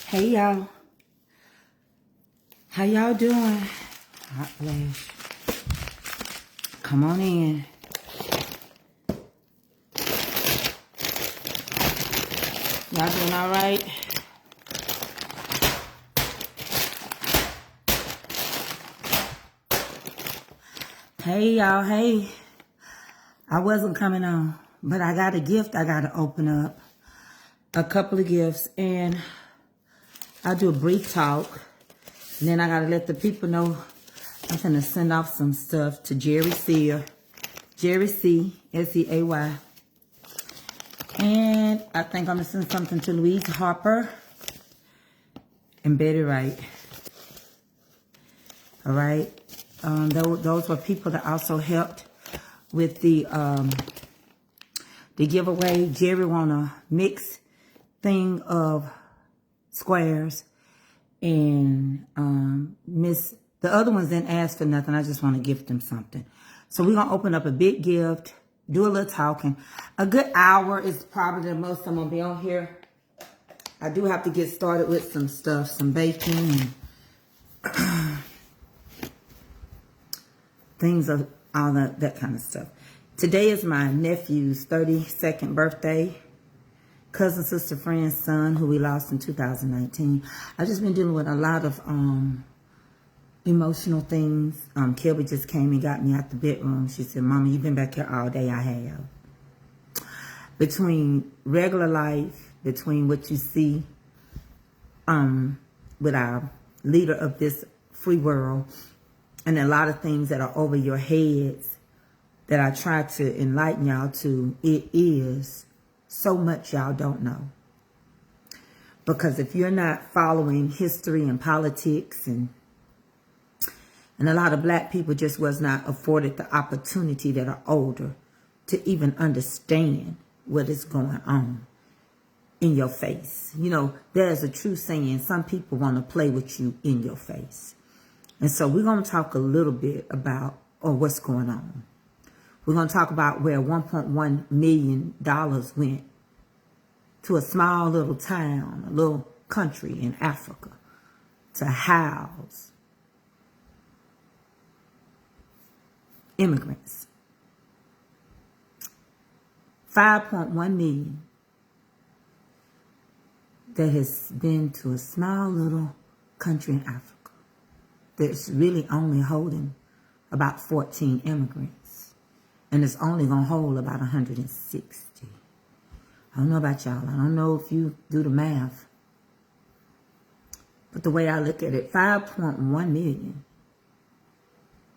Hey y'all, how y'all doing? Hot flash. Come on in. Y'all doing all right? Hey y'all, hey. I wasn't coming on, but I got a gift I got to open up. A couple of gifts, and I'll do a brief talk. And then I got to let the people know I'm going to send off some stuff to Jerry Sear. Jerry C, S-E-A-Y. And I think I'm going to send something to Louise Harper and Betty Wright. All right. Those were people that also helped with the giveaway. Jerry want a mixed thing of squares. And the other ones didn't ask for nothing. I just want to gift them something. So we're going to open up a big gift, do a little talking. A good hour is probably the most I'm going to be on here. I do have to get started with some stuff, some baking and things of all that kind of stuff. Today is my nephew's 32nd birthday. Cousin, sister, friend, son, who we lost in 2019. I've just been dealing with a lot of emotional things. Kelby just came and got me out the bedroom. She said, Mama, you've been back here all day. I have. Between regular life, between what you see with our leader of this free world, and a lot of things that are over your heads that I try to enlighten y'all to, it is so much y'all don't know. Because if you're not following history and politics, and a lot of black people just was not afforded the opportunity that are older to even understand what is going on in your face. You know, there's a true saying, some people want to play with you in your face. And so we're going to talk a little bit about what's going on. We're going to talk about where $1.1 million went to a small little town, a little country in Africa, to house immigrants. 5.1 million that has been to a small little country in Africa that's really only holding about 14 immigrants. And it's only going to hold about 160. I don't know about y'all. I don't know if you do the math. But the way I look at it, 5.1 million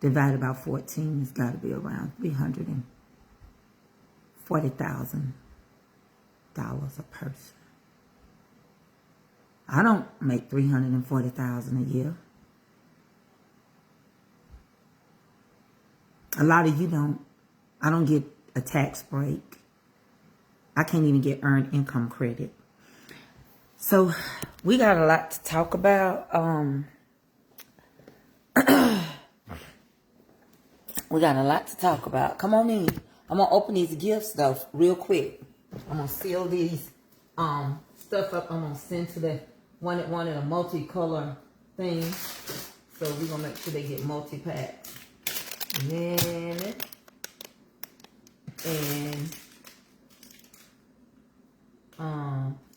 divided by 14 has got to be around $340,000 a person. I don't make $340,000 a year. A lot of you don't. I don't get a tax break. I can't even get earned income credit. So we got a lot to talk about. We got a lot to talk about. Come on in. I'm going to open these gifts, though, real quick. I'm going to seal these stuff up. I'm going to send to the one that wanted a multicolor thing. So we're going to make sure they get multi-packed. Lemon. And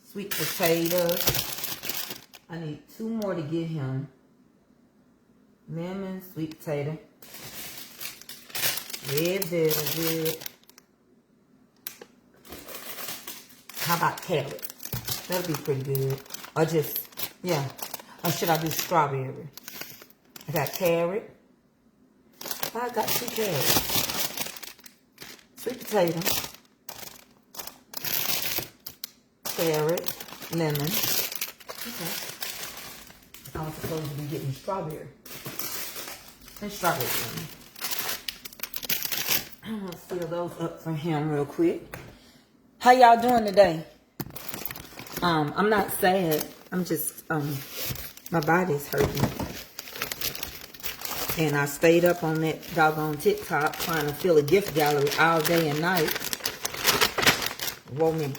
sweet potatoes. I need 2 more to get him. Lemon, sweet potato. Red velvet. How about carrot? That'll be pretty good. Or just, yeah. Or should I do strawberry? I got carrot. I got 2 carrots. Sweet potato. Carrot. Lemon. Okay. I was supposed to be getting strawberry. And strawberry lemon. I'm going to seal those up for him real quick. How y'all doing today? I'm not sad. I'm just, my body's hurting. And I stayed up on that doggone TikTok trying to fill a gift gallery all day and night. Wore me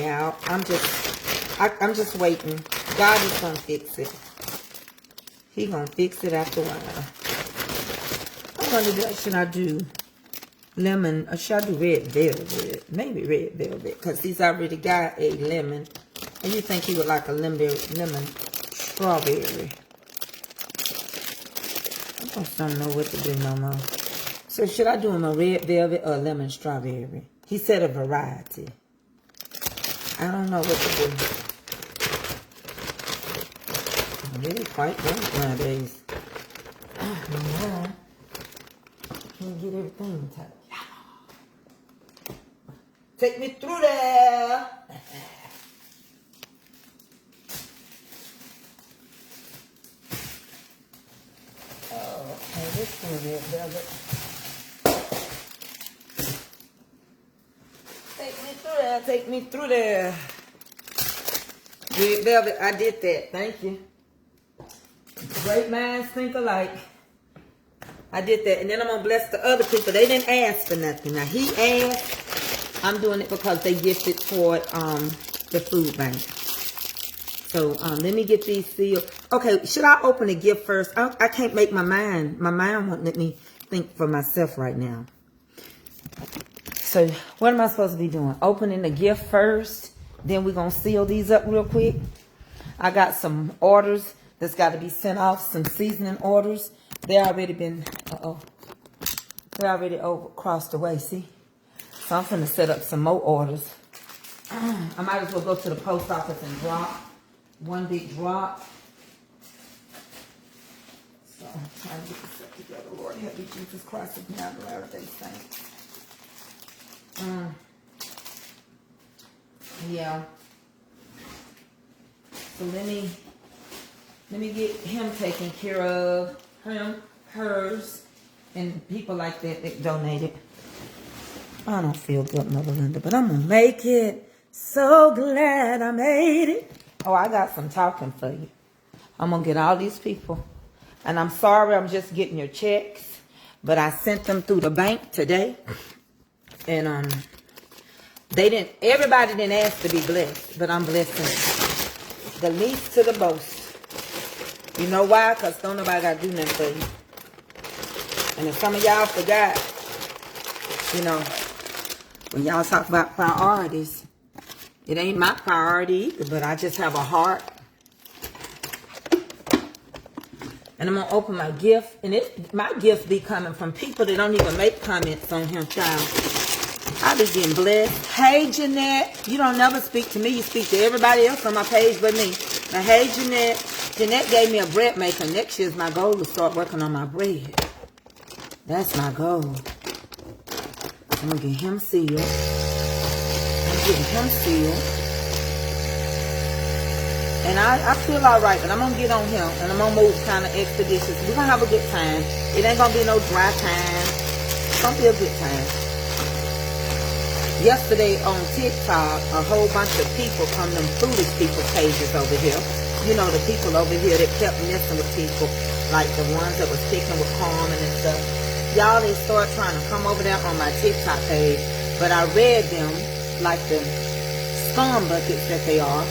out. I'm just waiting. God is going to fix it. He going to fix it after a while. I'm going to do, should I do lemon, or should I do red velvet? Maybe red velvet, because he's already got a lemon. And you think he would like a lemon strawberry. I just don't know what to do no more. So should I do him a red velvet or a lemon strawberry? He said a variety. I don't know what to do. I'm really quite drunk nowadays. Oh, can't get everything tight. Take me through there. Okay, this is red velvet. Take me through there. Take me through there. Red velvet, I did that. Thank you. Great minds think alike. I did that. And then I'm going to bless the other people. They didn't ask for nothing. Now, he asked. I'm doing it because they gifted toward the food bank. So, let me get these sealed. Okay, should I open the gift first? I can't make my mind. My mind won't let me think for myself right now. So, what am I supposed to be doing? Opening the gift first. Then we're going to seal these up real quick. I got some orders that's got to be sent off. Some seasoning orders. They already been, they're already over across the way, see? So I'm going to set up some more orders. I might as well go to the post office and drop one big drop. So I'm trying to get this stuff together. Lord, help me, Jesus Christ of Nazareth, they saints. Yeah. So let me get him taken care of. Him, hers, and people like that donated. I don't feel good, Mother Linda, but I'm going to make it. So glad I made it. Oh, I got some talking for you. I'm going to get all these people. And I'm sorry, I'm just getting your checks. But I sent them through the bank today. And everybody didn't ask to be blessed. But I'm blessing the least to the most. You know why? Because don't nobody got to do nothing for you. And if some of y'all forgot, you know, when y'all talk about priorities, it ain't my priority either, but I just have a heart. And I'm going to open my gift. And my gift be coming from people that don't even make comments on him, child. I be getting blessed. Hey, Jeanette. You don't never speak to me. You speak to everybody else on my page but me. Now, hey, Jeanette. Jeanette gave me a bread maker. Next year's my goal to start working on my bread. That's my goal. I'm going to get him sealed. I'm getting him sealed. And I feel all right, but I'm going to get on him. And I'm going to move kind of expeditious. We're going to have a good time. It ain't going to be no dry time. It's going to be a good time. Yesterday on TikTok, a whole bunch of people from them foolish people pages over here. You know, the people over here that kept messing with people. Like the ones that was sticking with Carmen and stuff. Y'all, they start trying to come over there on my TikTok page. But I read them like the scum buckets that they are.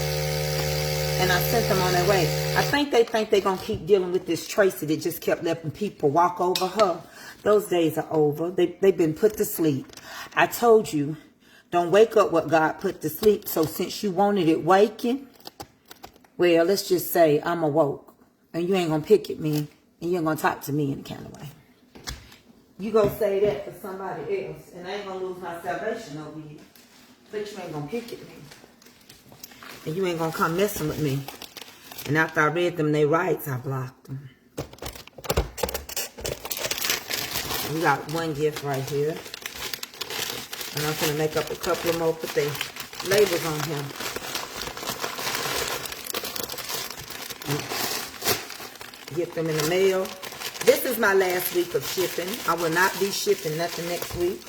And I sent them on their way. I think they they're going to keep dealing with this Tracy that just kept letting people walk over her. Those days are over. They've been put to sleep. I told you, don't wake up what God put to sleep. So since you wanted it waking, well, let's just say I'm awoke. And you ain't going to pick at me. And you ain't going to talk to me in the kind of way. You go say that for somebody else. And I ain't going to lose my salvation over you. But you ain't going to pick at me. And you ain't going to come messing with me. And after I read them their rights, I blocked them. We got one gift right here. And I'm going to make up a couple of more, put the labels on him. Get them in the mail. This is my last week of shipping. I will not be shipping nothing next week.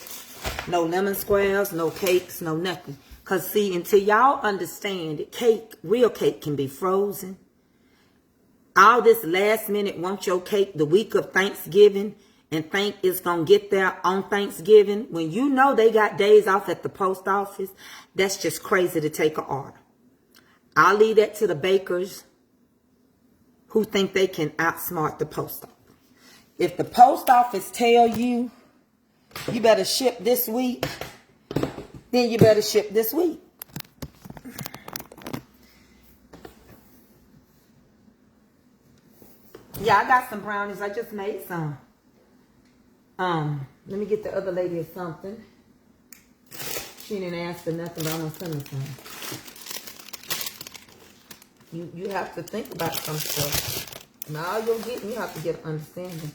No lemon squares, no cakes, no nothing. Because, see, until y'all understand that cake, real cake can be frozen. All this last minute, want your cake the week of Thanksgiving and think it's going to get there on Thanksgiving. When you know they got days off at the post office, that's just crazy to take an order. I'll leave that to the bakers who think they can outsmart the post office. If the post office tell you, you better ship this week, then you better ship this week. Yeah, I got some brownies. I just made some. Let me get the other lady or something. She didn't ask for nothing, but I'm gonna send her some. You have to think about some stuff. And all you're getting, you have to get an understanding.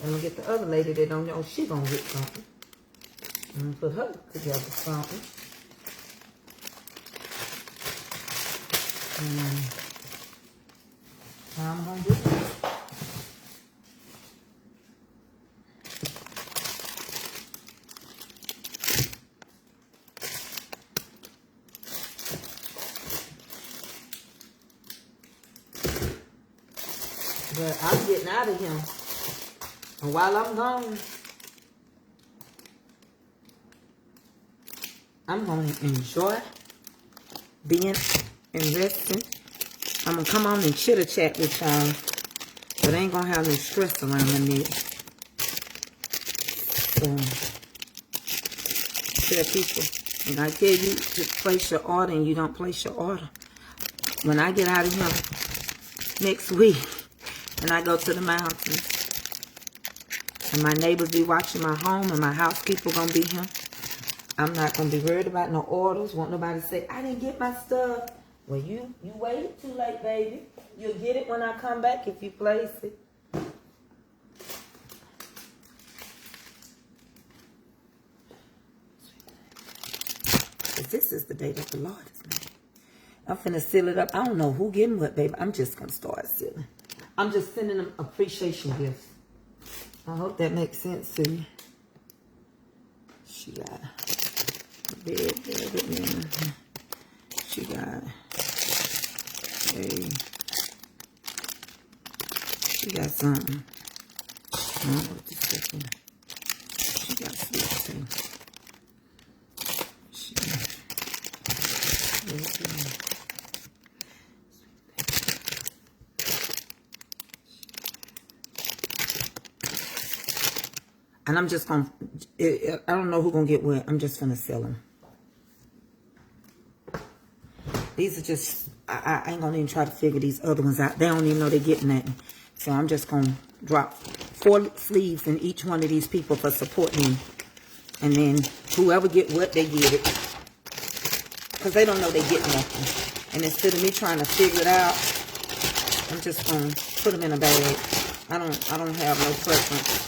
I'm gonna get the other lady that don't know she gonna get something. I'm gonna put her together something. And how I'm gonna do it. But I'm getting out of here. And while I'm gone, I'm going to enjoy being and resting. I'm going to come on and chitter-chat with y'all. But I ain't going to have no stress around my neck. So, tell people, when I tell you to place your order and you don't place your order, when I get out of here next week, and I go to the mountains, and my neighbors be watching my home, and my housekeeper gonna be here, I'm not gonna be worried about no orders. Want nobody to say, I didn't get my stuff. Well, you waited too late, baby. You'll get it when I come back if you place it. This is the day that the Lord has made. I'm finna seal it up. I don't know who getting what, baby. I'm just gonna start sealing. I'm just sending them appreciation gifts. I hope that makes sense to you. She got a bed. She got she got something. I don't know what this is. She got sweets too. And I'm just going to, I don't know who's going to get what. I'm just going to sell them. These are just, I ain't going to even try to figure these other ones out. They don't even know they're getting that. So I'm just going to drop 4 sleeves in each one of these people for supporting me. And then whoever get what, they get it. Because they don't know they get nothing. And instead of me trying to figure it out, I'm just going to put them in a bag. I don't have no preference.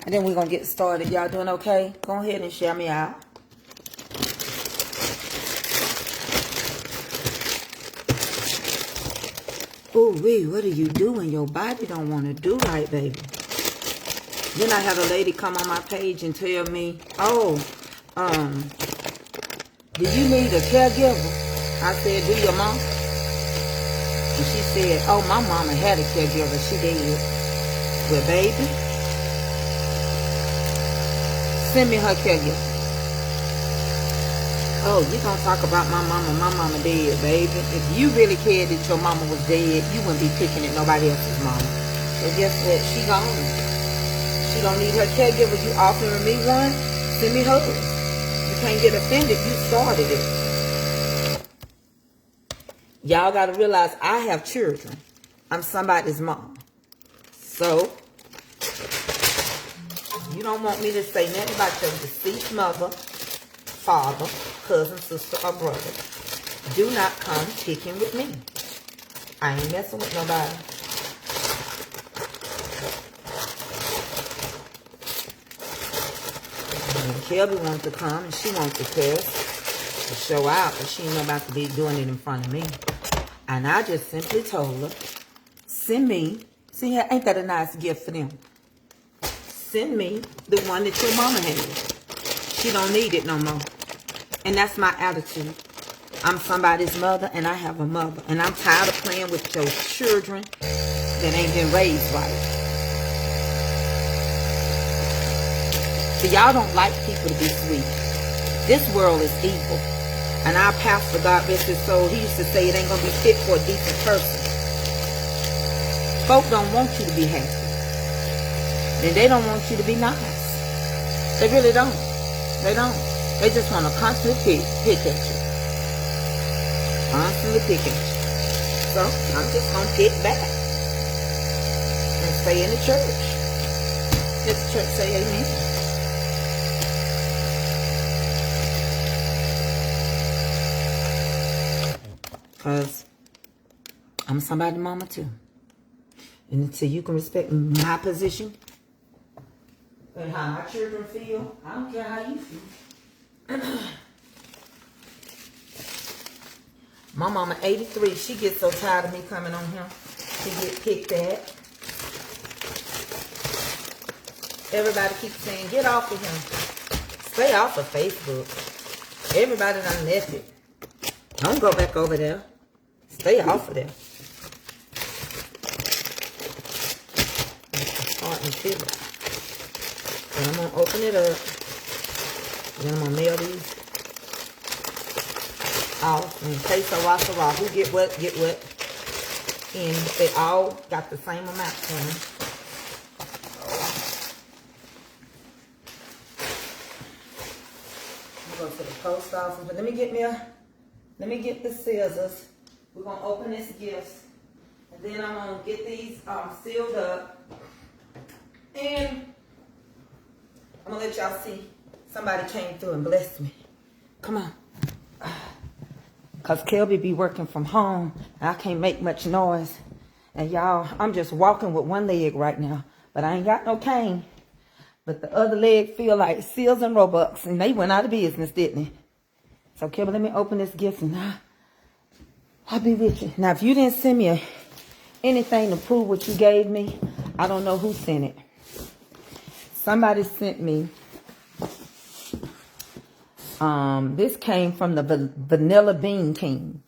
And then we're going to get started. Y'all doing okay? Go ahead and share me out. Ooh, wee, what are you doing? Your body don't want to do right, baby. Then I had a lady come on my page and tell me, oh, do you need a caregiver? I said, do your mom? And she said, oh, my mama had a caregiver. She did. Well, baby, send me her caregiver. Oh, you gonna talk about my mama? My mama dead, baby. If you really cared that your mama was dead, you wouldn't be picking at nobody else's mama. So guess what? She gone. She don't need her caregiver. You offering me one? Send me hers. You can't get offended. You started it. Y'all gotta realize I have children. I'm somebody's mom. So you don't want me to say nothing about your deceased mother, father, cousin, sister, or brother. Do not come kicking with me. I ain't messing with nobody. And Kelby wants to come and she wants to cuss to show out, but she ain't about to be doing it in front of me. And I just simply told her, send me, see, ain't that a nice gift for them? Send me the one that your mama had. She don't need it no more. And that's my attitude. I'm somebody's mother and I have a mother. And I'm tired of playing with your children that ain't been raised right. So y'all don't like people to be sweet. This world is evil. And our pastor, God bless his soul, he used to say it ain't going to be fit for a decent person. Folk don't want you to be happy. And they don't want you to be nice. They really don't. They don't. They just want to constantly pick at you. Constantly pick at you. So, I'm just going to get back. And stay in the church. Let the church say amen. Because I'm somebody's mama too. And until you can respect my position and how my children feel, I don't care how you feel. My mama 83, she gets so tired of me coming on here. She get kicked at. Everybody keeps saying, get off of him. Stay off of Facebook. Everybody done left it. Don't go back over there. Stay off of there. Heart and feel it. And I'm going to open it up. Then I'm going to mail these off. And taste of wasa who get what, get what. And they all got the same amount for them. I'm going to go to the post office. But let me get the scissors. We're going to open this gift. And then I'm going to get these sealed up. And I'm going to let y'all see. Somebody came through and blessed me. Come on. Because Kelby be working from home. And I can't make much noise. And y'all, I'm just walking with one leg right now. But I ain't got no cane. But the other leg feel like Seals and Robux. And they went out of business, didn't they? So, Kelby, let me open this gift and I'll be with you. Now, if you didn't send me anything to prove what you gave me, I don't know who sent it. Somebody sent me. This came from the Vanilla Bean King.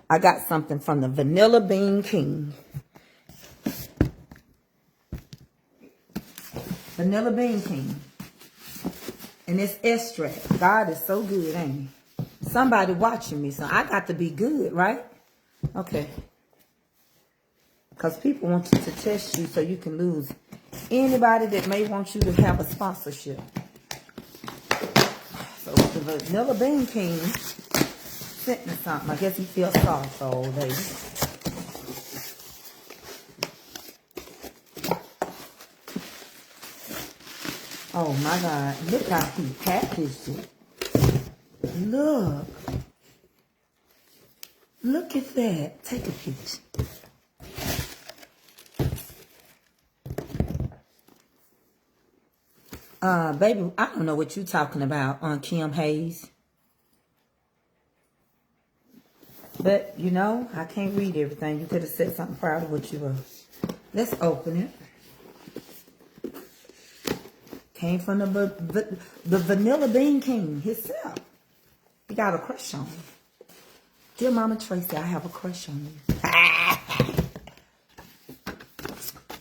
I got something from the Vanilla Bean King. Vanilla Bean King. And it's extract. God is so good, ain't he? Somebody watching me, so I got to be good, right? Okay. Because people want you to test you so you can lose anybody that may want you to have a sponsorship. So the Vanilla Bean King sent me something. I guess he feels sorry for old lady. Oh my God, look how he packaged it. Look. Look at that. Take a picture. Baby, I don't know what you talking about on Kim Hayes. But, you know, I can't read everything. You could have said something proud of what you were. Let's open it. Came from the Vanilla Bean King himself. He got a crush on me. Dear Mama Tracy, I have a crush on you.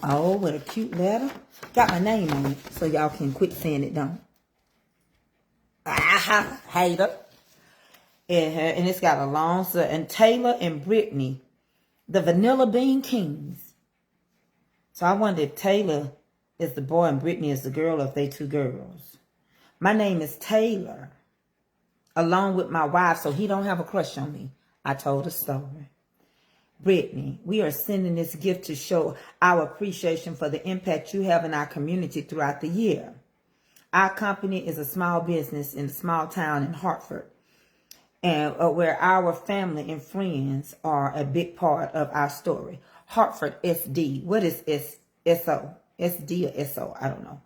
Oh, what a cute letter. Got my name on it, so y'all can quit saying it don't. Hater. And it's got a long, and Taylor and Brittany, the Vanilla Bean Kings. So I wonder if Taylor is the boy and Brittany is the girl, or if they two girls. My name is Taylor, along with my wife, so he don't have a crush on me. I told a story. Brittany, we are sending this gift to show our appreciation for the impact you have in our community throughout the year. Our company is a small business in a small town in Hartford, and where our family and friends are a big part of our story. Hartford SD. What is SO? SD or SO? I don't know.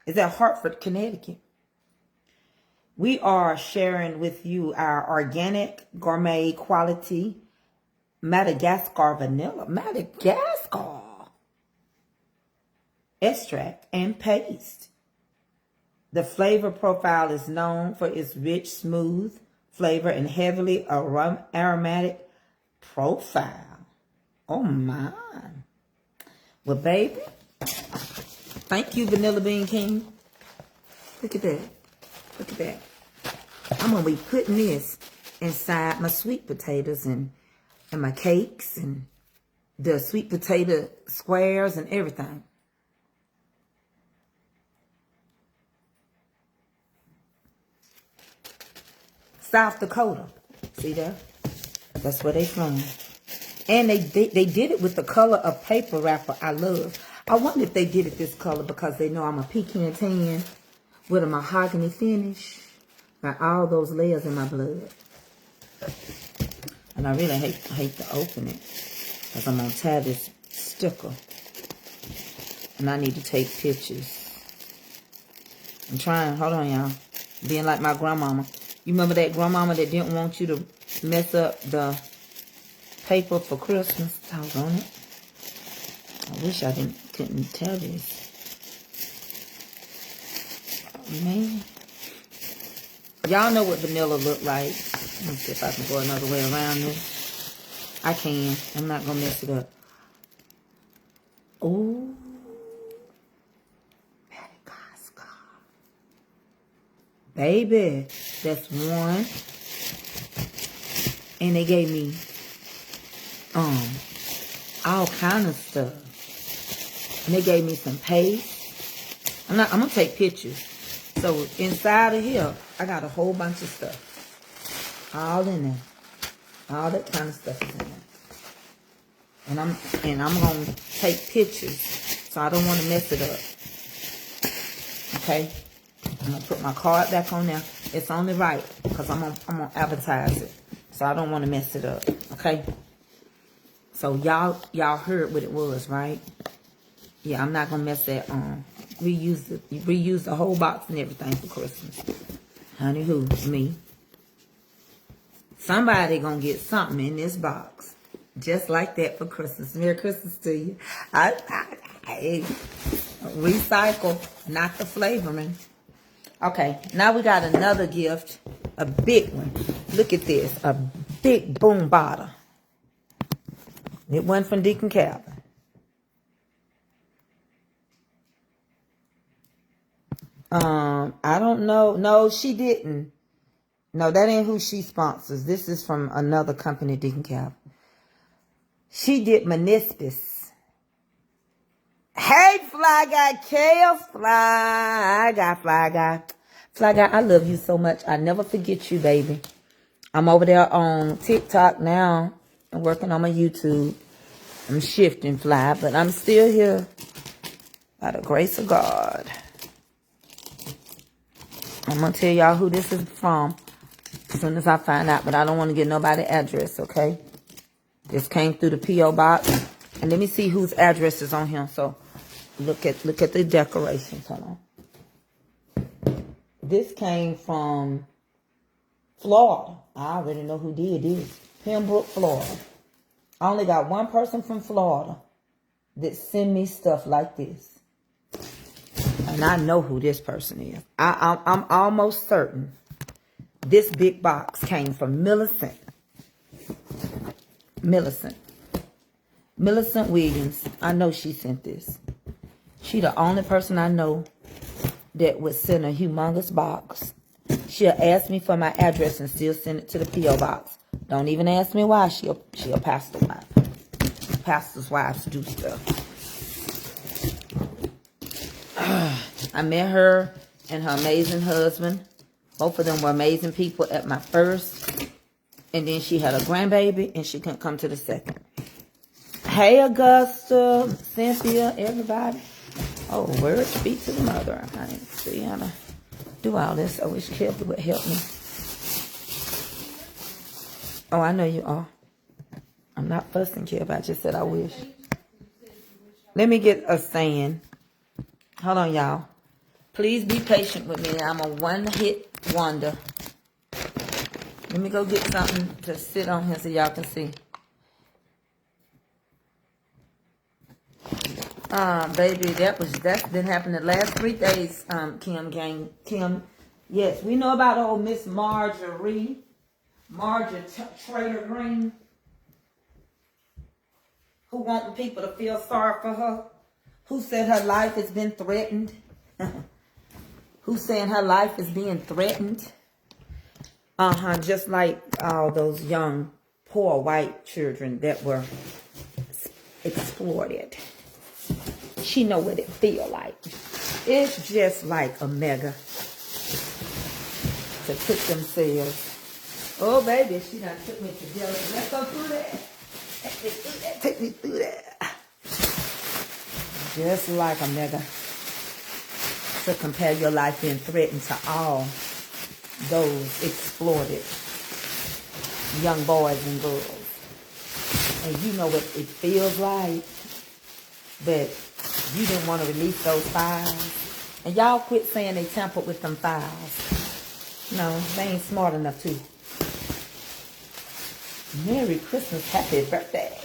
Is that Hartford, Connecticut? We are sharing with you our organic, gourmet, quality Madagascar vanilla. Madagascar extract and paste. The flavor profile is known for its rich, smooth flavor and heavily aromatic profile. Oh my. Well, baby, thank you, Vanilla Bean King. Look at that. Look at that. I'm going to be putting this inside my sweet potatoes and my cakes and the sweet potato squares and everything. South Dakota. See there? That's where they from. And they did it with the color of paper wrapper I love. I wonder if they did it this color because they know I'm a pecan tan with a mahogany finish. Got all those layers in my blood. And I really hate to open it because I'm going to tear this sticker. And I need to take pictures. I'm trying. Hold on, y'all. Being like my grandmama. You remember that grandmama that didn't want you to mess up the paper for Christmas? I was on it. I wish I couldn't tell this. Oh, man. Y'all know what vanilla look like. Let me see if I can go another way around this. I can. I'm not going to mess it up. Ooh. Madagascar. Baby. That's one. And they gave me all kind of stuff. And they gave me some paste. I'm gonna take pictures. So inside of here, I got a whole bunch of stuff. All in there. All that kind of stuff is in there. And I'm gonna take pictures. So I don't want to mess it up. Okay? I'm gonna put my card back on there. It's only right because I'm gonna advertise it. So I don't want to mess it up. Okay? So y'all heard what it was, right? Yeah, I'm not gonna mess that reuse the whole box and everything for Christmas. Honey who? Me. Somebody gonna get something in this box. Just like that for Christmas. Merry Christmas to you. I recycle, not the flavoring. Okay, now we got another gift. A big one. Look at this. A big boom bottle. It wasn't from Deacon Calvin. I don't know. No, she didn't. No, that ain't who she sponsors. This is from another company, Deacon Calvin. She did Meniscus. Hey, Fly Guy, Kale, Fly Guy, Fly Guy. Fly Guy, I love you so much. I never forget you, baby. I'm over there on TikTok now. I'm working on my YouTube. I'm shifting, Fly, but I'm still here by the grace of God. I'm going to tell y'all who this is from as soon as I find out, but I don't want to get nobody's address, okay? This came through the P.O. box. And let me see whose address is on here. So look at the decorations. Hold on. This came from Florida. I already know who did this. Pembroke, Florida. I only got one person from Florida that send me stuff like this. And I know who this person is. I'm almost certain this big box came from Millicent. Millicent Williams. I know she sent this. She the only person I know that would send a humongous box. She'll ask me for my address and still send it to the P.O. box. Don't even ask me why. She a pastor's wife. Pastor's wives do stuff. I met her and her amazing husband. Both of them were amazing people at my first. And then she had a grandbaby and she couldn't come to the second. Hey, Augusta, Cynthia, everybody. Oh, word, speak to the mother. I didn't see how to do all this. I wish Kelby would help me. Oh, I know you are. I'm not fussing, Kelby. I just said I wish. Let me get a saying. Hold on, y'all. Please be patient with me. I'm a one-hit wonder. Let me go get something to sit on here so y'all can see. Baby, that's been happening the last 3 days, Kim, yes, we know about old Miss Marjorie Trader Green, who wanting people to feel sorry for her, who said her life has been threatened, who's saying her life is being threatened. Just like all those young, poor white children that were exploited. She know what it feel like. It's just like a mega to put themselves. Oh, baby, she done took me to jail. Let's go through that. Take me through that. Take me through that. Just like a mega to compare your life being threatened to all those exploited young boys and girls. And you know what it feels like, but you didn't want to release those files. And y'all quit saying they tampered with them files. No, they ain't smart enough to. Merry Christmas, happy birthday.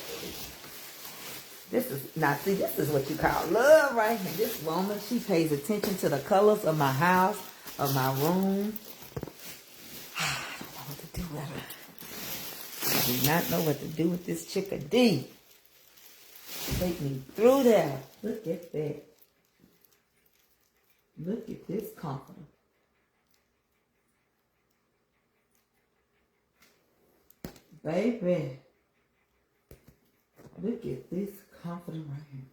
This is what you call love right here. This woman, she pays attention to the colors of my house, of my room. I don't know what to do with her. I do not know what to do with this chickadee. Take me through there. Look at that. Look at this comforter. Baby. Look at this comforter right here.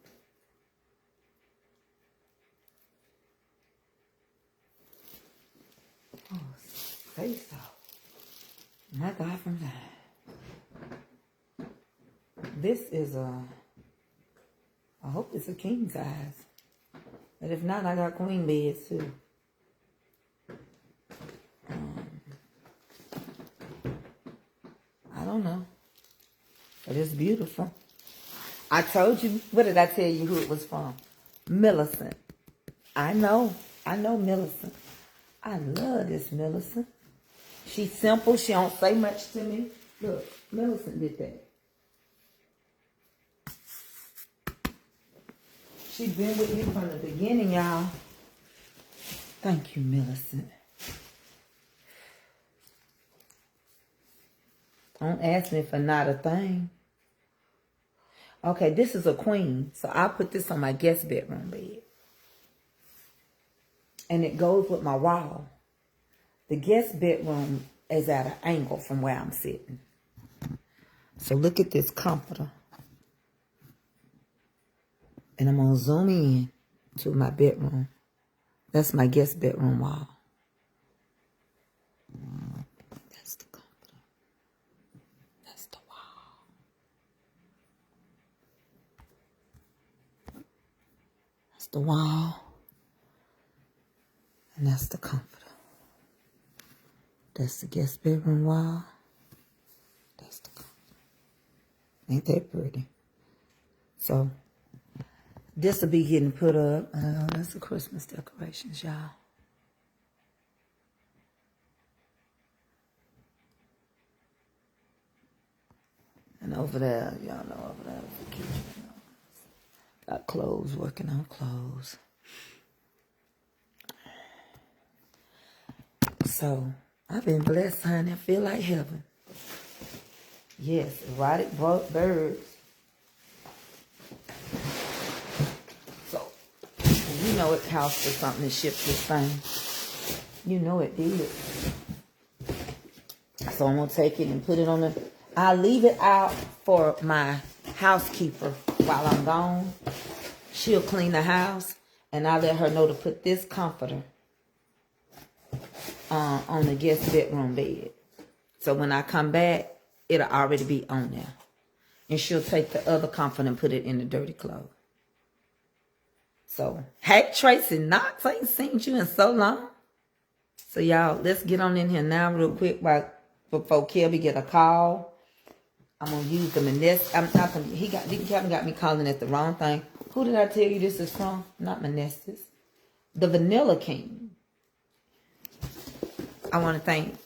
Oh, say so. Not God from that. This is I hope it's a king size. But if not, I got queen beds too. I don't know. But it's beautiful. I told you, what did I tell you who it was from? Millicent. I know Millicent. I love this Millicent. She's simple. She don't say much to me. Look, Millicent did that. She's been with me from the beginning, y'all. Thank you, Millicent. Don't ask me for not a thing. Okay, this is a queen. So I'll put this on my guest bedroom bed. And it goes with my wall. The guest bedroom is at an angle from where I'm sitting. So look at this comforter. And I'm going to zoom in to my bedroom. That's my guest bedroom wall. That's the comforter. That's the wall. That's the wall. And that's the comforter. That's the guest bedroom wall. That's the comforter. Ain't that pretty? So, this will be getting put up. That's the Christmas decorations, y'all. And over there, y'all know over there is the kitchen. Got clothes, working on clothes. So, I've been blessed, honey. I feel like heaven. Yes, erotic birds. So, you know it costs for something to ship this thing. You know it did. So I'm going to take it and put it on the... I'll leave it out for my housekeeper while I'm gone. She'll clean the house. And I'll let her know to put this comforter on the guest bedroom bed. So when I come back, it'll already be on there. And she'll take the other comforter and put it in the dirty clothes. So, hey, Tracy Knox, I ain't seen you in so long. So, y'all, let's get on in here now real quick before Kelby get a call. I'm going to use the Manestas. I'm not going to, Kevin got me calling it the wrong thing. Who did I tell you this is from? Not Manestas. The Vanilla King. I want to thank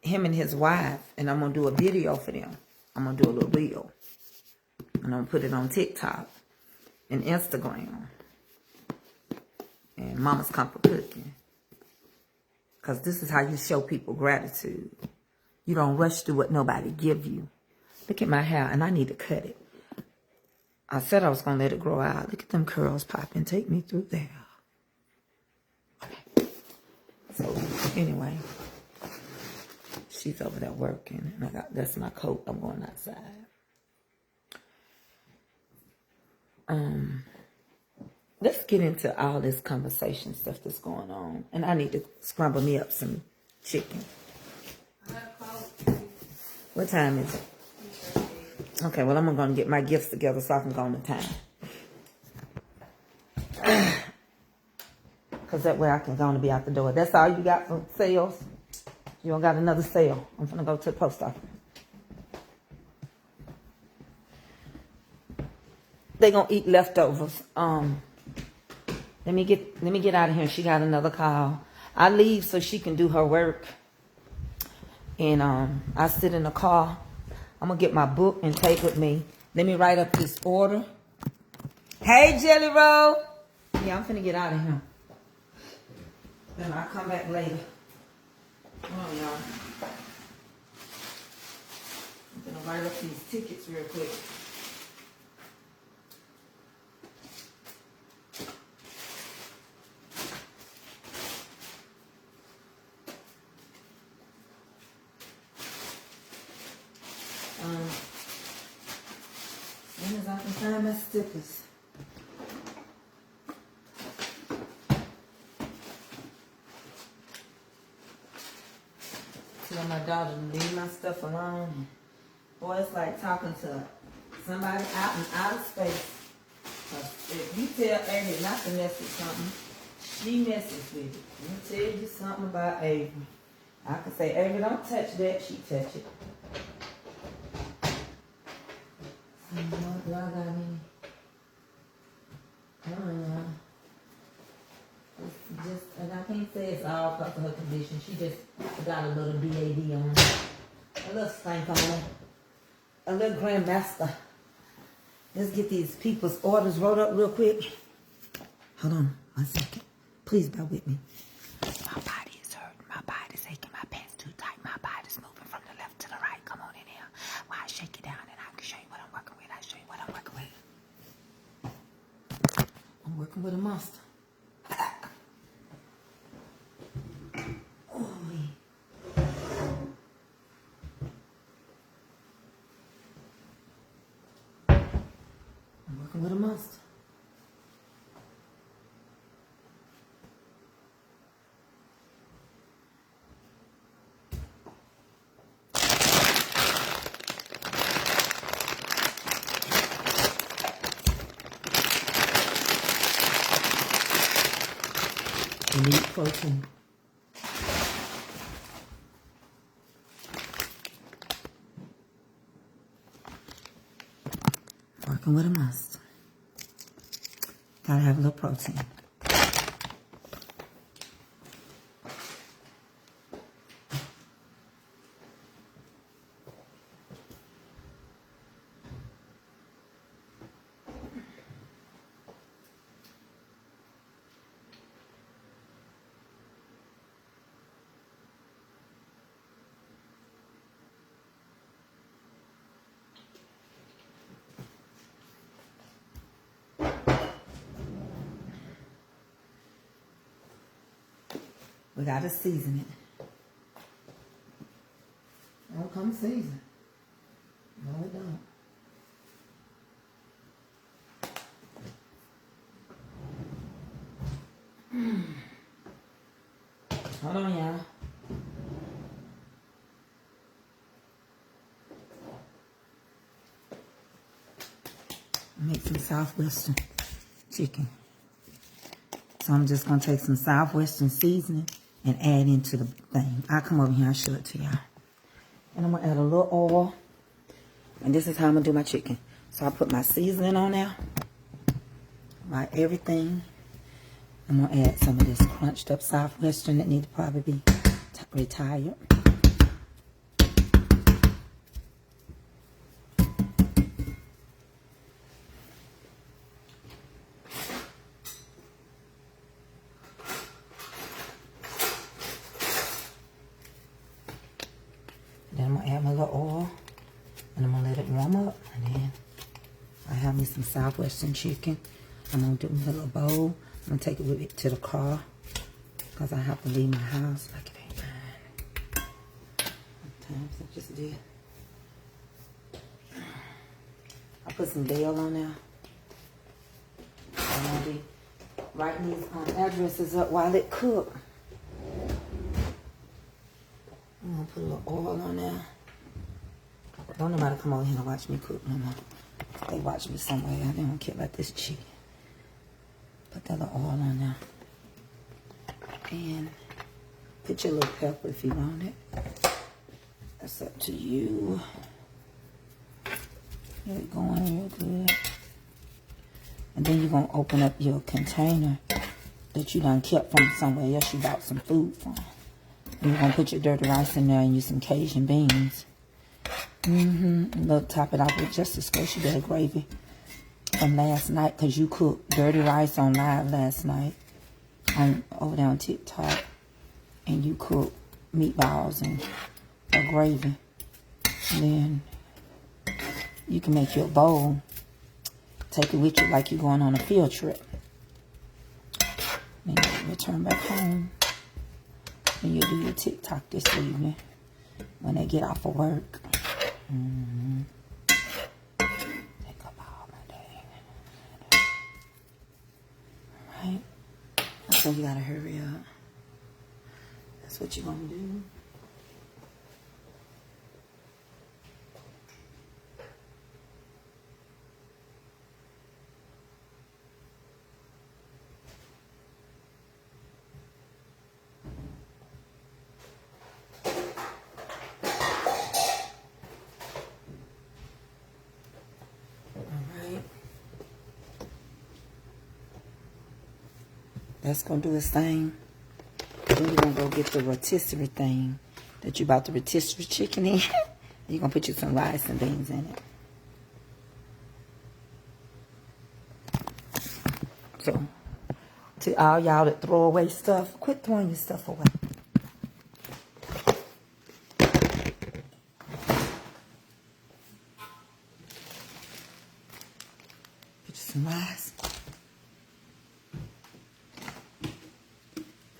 him and his wife, and I'm going to do a video for them. I'm going to do a little reel. And I'm going to put it on TikTok and Instagram. And Mama's Comfort Cooking. Because this is how you show people gratitude. You don't rush through what nobody give you. Look at my hair, and I need to cut it. I said I was going to let it grow out. Look at them curls popping. Take me through there. Okay. So, anyway. she's over there working. And that's my coat. I'm going outside. Let's get into all this conversation stuff that's going on. And I need to scramble me up some chicken. What time is it? Okay, well, I'm going to get my gifts together so I can go on the time. Because that way I can go and be out the door. That's all you got for sales? You don't got another sale? I'm going to go to the post office. They going to eat leftovers. Let me get out of here. She got another call. I leave so she can do her work. And I sit in the car. I'm going to get my book and tape with me. Let me write up this order. Hey, Jelly Roll. Yeah, I'm finna get out of here. Then I'll come back later. Come on, y'all. I'm gonna write up these tickets real quick. As soon as I can find my stickers. Tell my daughter to leave my stuff alone. Boy, it's like talking to somebody out in outer space. If you tell Amy not to mess with something, she messes with it. Let me tell you something about Avery. I can say, Avery, don't touch that. She touch it. What do I got in? It's just, and I can't say it's all because of her condition. She just got a little BAD on her. A little stank on her. A little grandmaster. Let's get these people's orders wrote up real quick. Hold on 1 second. Please bear with me. My body is hurting. My body's aching. My pants too tight. My body's moving from the left to the right. Come on in here. Why I shake it down and I can show you what I'm working with. I show you what I'm working with. I'm working with a monster. I'm working with a monster. Elite protein. Working with a must. Gotta have a little protein. We gotta season it. Don't come season. No, it don't. Hold on, y'all. Make some Southwestern chicken. So I'm just gonna take some Southwestern seasoning and add into the thing. I'll come over here and show it to y'all. And I'm gonna add a little oil. And this is how I'm gonna do my chicken. So I put my seasoning on there. My everything. I'm gonna add some of this crunched up Southwestern that need to probably be retired. Then I'm going to add my little oil, and I'm going to let it warm up, and then I have me some Southwestern chicken. I'm going to do my little bowl. I'm going to take it with me to the car, because I have to leave my house like it ain't mine. times I just did. I put some Dale on there. I'm gonna be writing these addresses up while it cooks. I'm gonna put a little oil on there. Don't nobody come over here and watch me cook no more. They watch me somewhere. They don't care about this cheese. Put that little oil on there. And put your little pepper if you want it. That's up to you. Get it going real good. And then you're going to open up your container that you done kept from somewhere else you bought some food from. And you're going to put your dirty rice in there and use some Cajun beans. And they'll top it off with just a squishy bit of gravy from last night, because you cooked dirty rice on live last night over there on TikTok, and you cooked meatballs and a gravy. And then you can make your bowl, take it with you like you're going on a field trip. Then you return back home, and you do your TikTok this evening when they get off of work. Take up all my day. Alright. So you gotta hurry up. That's what you're gonna do. That's going to do its thing. Then you're going to go get the rotisserie thing that you bought the rotisserie chicken in. You're going to put you some rice and beans in it. So, to all y'all that throw away stuff, quit throwing your stuff away. Put you some rice.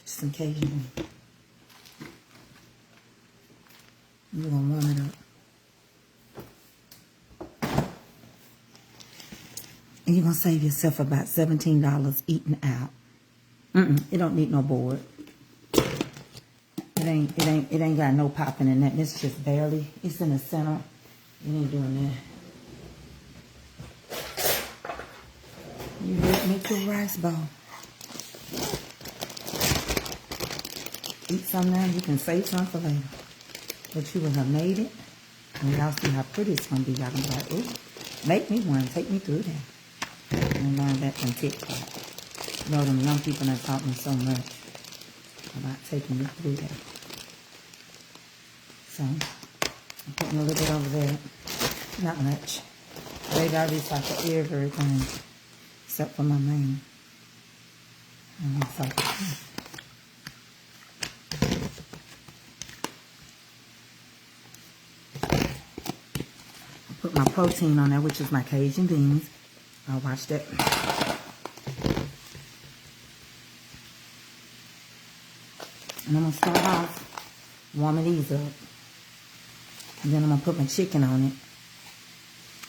Some Cajun. You're gonna warm it up. And you're gonna save yourself about $17 eating out. It don't need no board. It ain't got no popping in that. It's just barely. It's in the center. You ain't doing that. You make your rice bowl. Eat some now, you can save some for later. But you will have made it. And y'all see how pretty it's going to be. Y'all going to be like, ooh, make me one. Take me through that. And learn that from TikTok. You know, them young people that taught me so much about taking me through that. So, I'm putting a little bit over there. Not much. Baby, I recycle everything except for my main. And recycle. Put my protein on there, which is my Cajun beans. I'll wash that. And I'm going to start off warming these up. And then I'm going to put my chicken on it.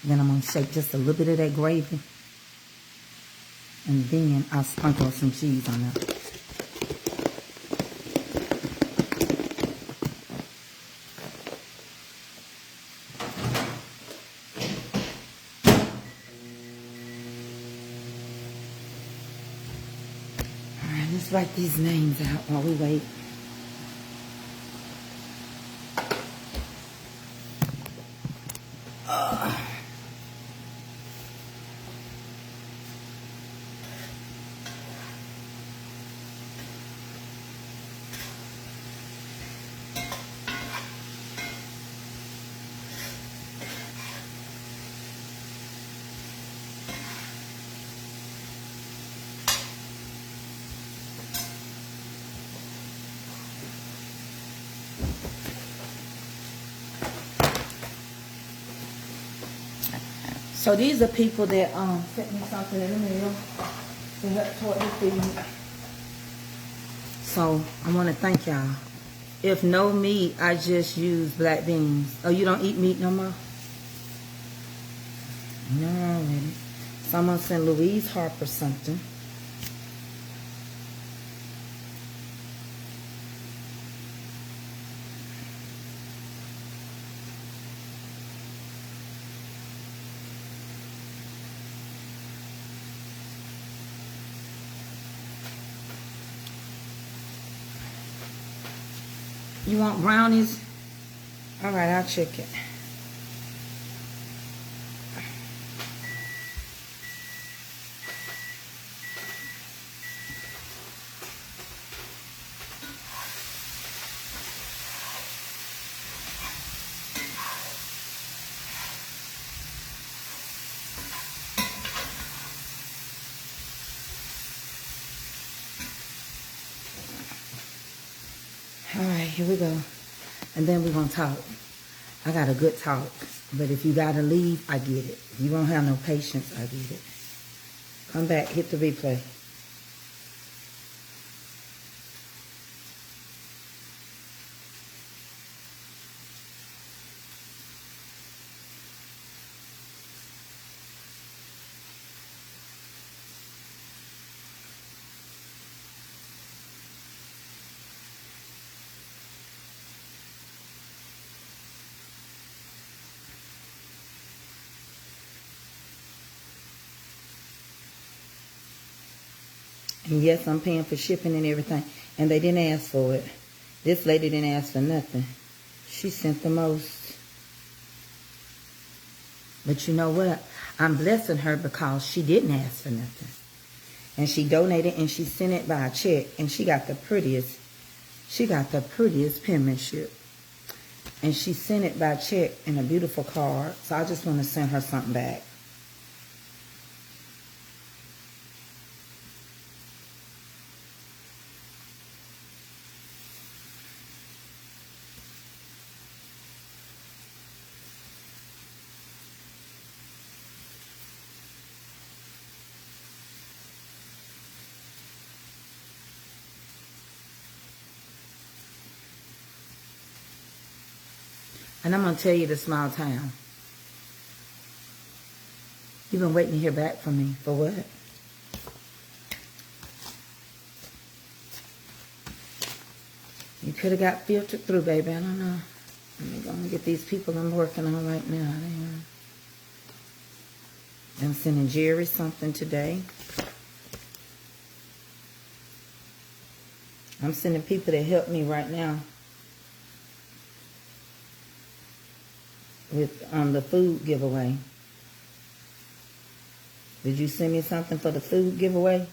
And then I'm going to shake just a little bit of that gravy. And then I'll sprinkle some cheese on there. Let's write these names out while we wait. So these are people that sent me something in the mail to help toward the feed. So I want to thank y'all. If no meat, I just use black beans. Oh, you don't eat meat no more? No, already. So I'm going to send Louise Harper something. You want brownies? All right, I'll check it. All right, here we go. And then we're going to talk. I got a good talk. But if you got to leave, I get it. If you don't have no patience, I get it. Come back, hit the replay. And yes, I'm paying for shipping and everything. And they didn't ask for it. This lady didn't ask for nothing. She sent the most. But you know what? I'm blessing her because she didn't ask for nothing. And she donated and she sent it by a check. And she got the prettiest penmanship. And she sent it by check in a beautiful card. So I just want to send her something back. And I'm going to tell you the small town. You've been waiting to hear back from me. For what? You could have got filtered through, baby. I don't know. Let me go and get these people I'm working on right now. I'm sending Jerry something today. I'm sending people that help me right now with the food giveaway. Did you send me something for the food giveaway?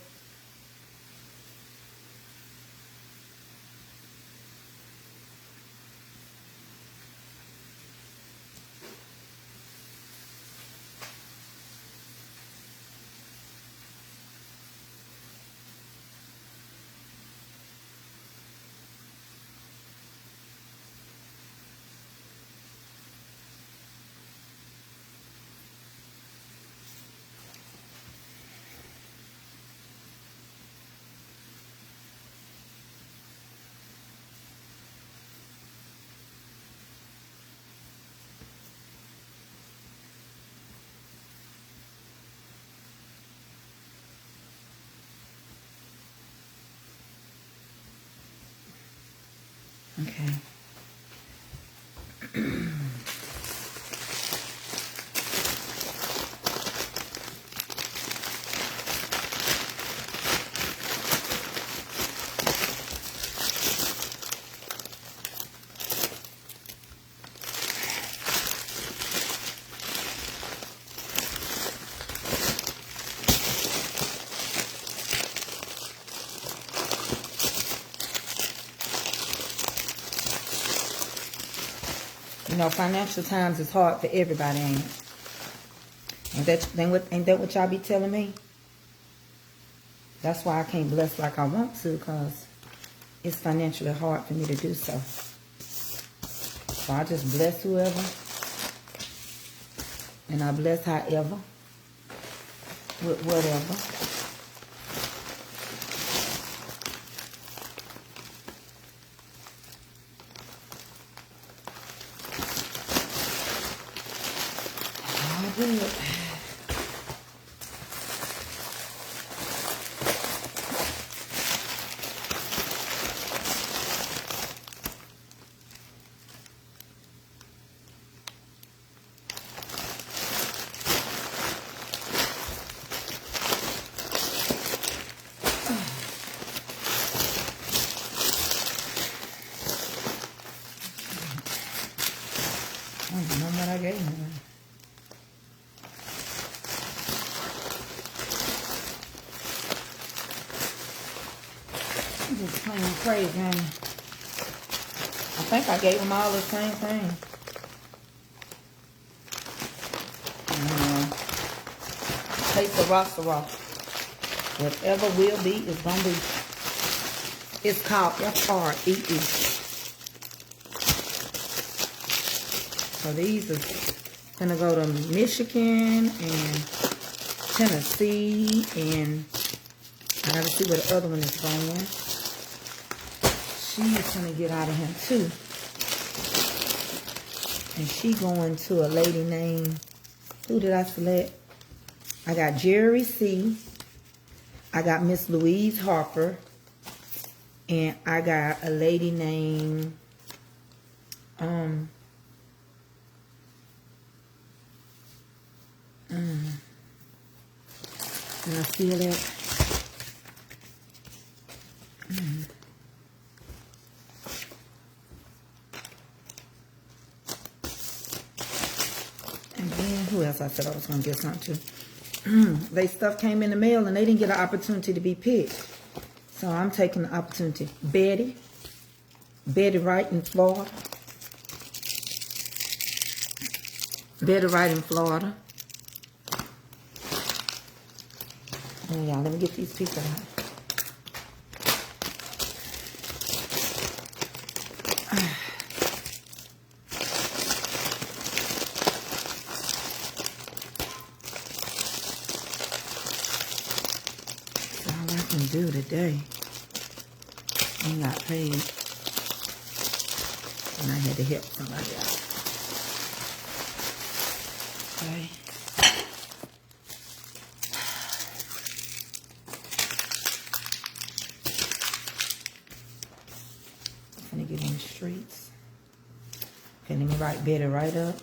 Okay. You know, financial times is hard for everybody, ain't it? Ain't that what y'all be telling me? That's why I can't bless like I want to, because it's financially hard for me to do so. So I just bless whoever. And I bless however. With whatever. good. I don't know what I gave him. I'm just playing crazy, man. I think I gave them all the same thing. Taste the rock. Whatever will be is gonna be. It's called FREE. So these are gonna go to Michigan and Tennessee, and I gotta see where the other one is going. She's gonna get out of here too. And she going to a lady named, who did I select? I got Jerry C. I got Miss Louise Harper. And I got a lady named, can I feel that? And then, who else I said I was going to get something to? They stuff came in the mail and they didn't get an opportunity to be picked. So I'm taking the opportunity. Betty Wright in Florida. Betty Wright in Florida. Oh, y'all, let me get these people out. That's all I can do today. Ain't got paid. And I had to help somebody out. Okay. I'm gonna get in the streets. Okay, let me write Betty right up.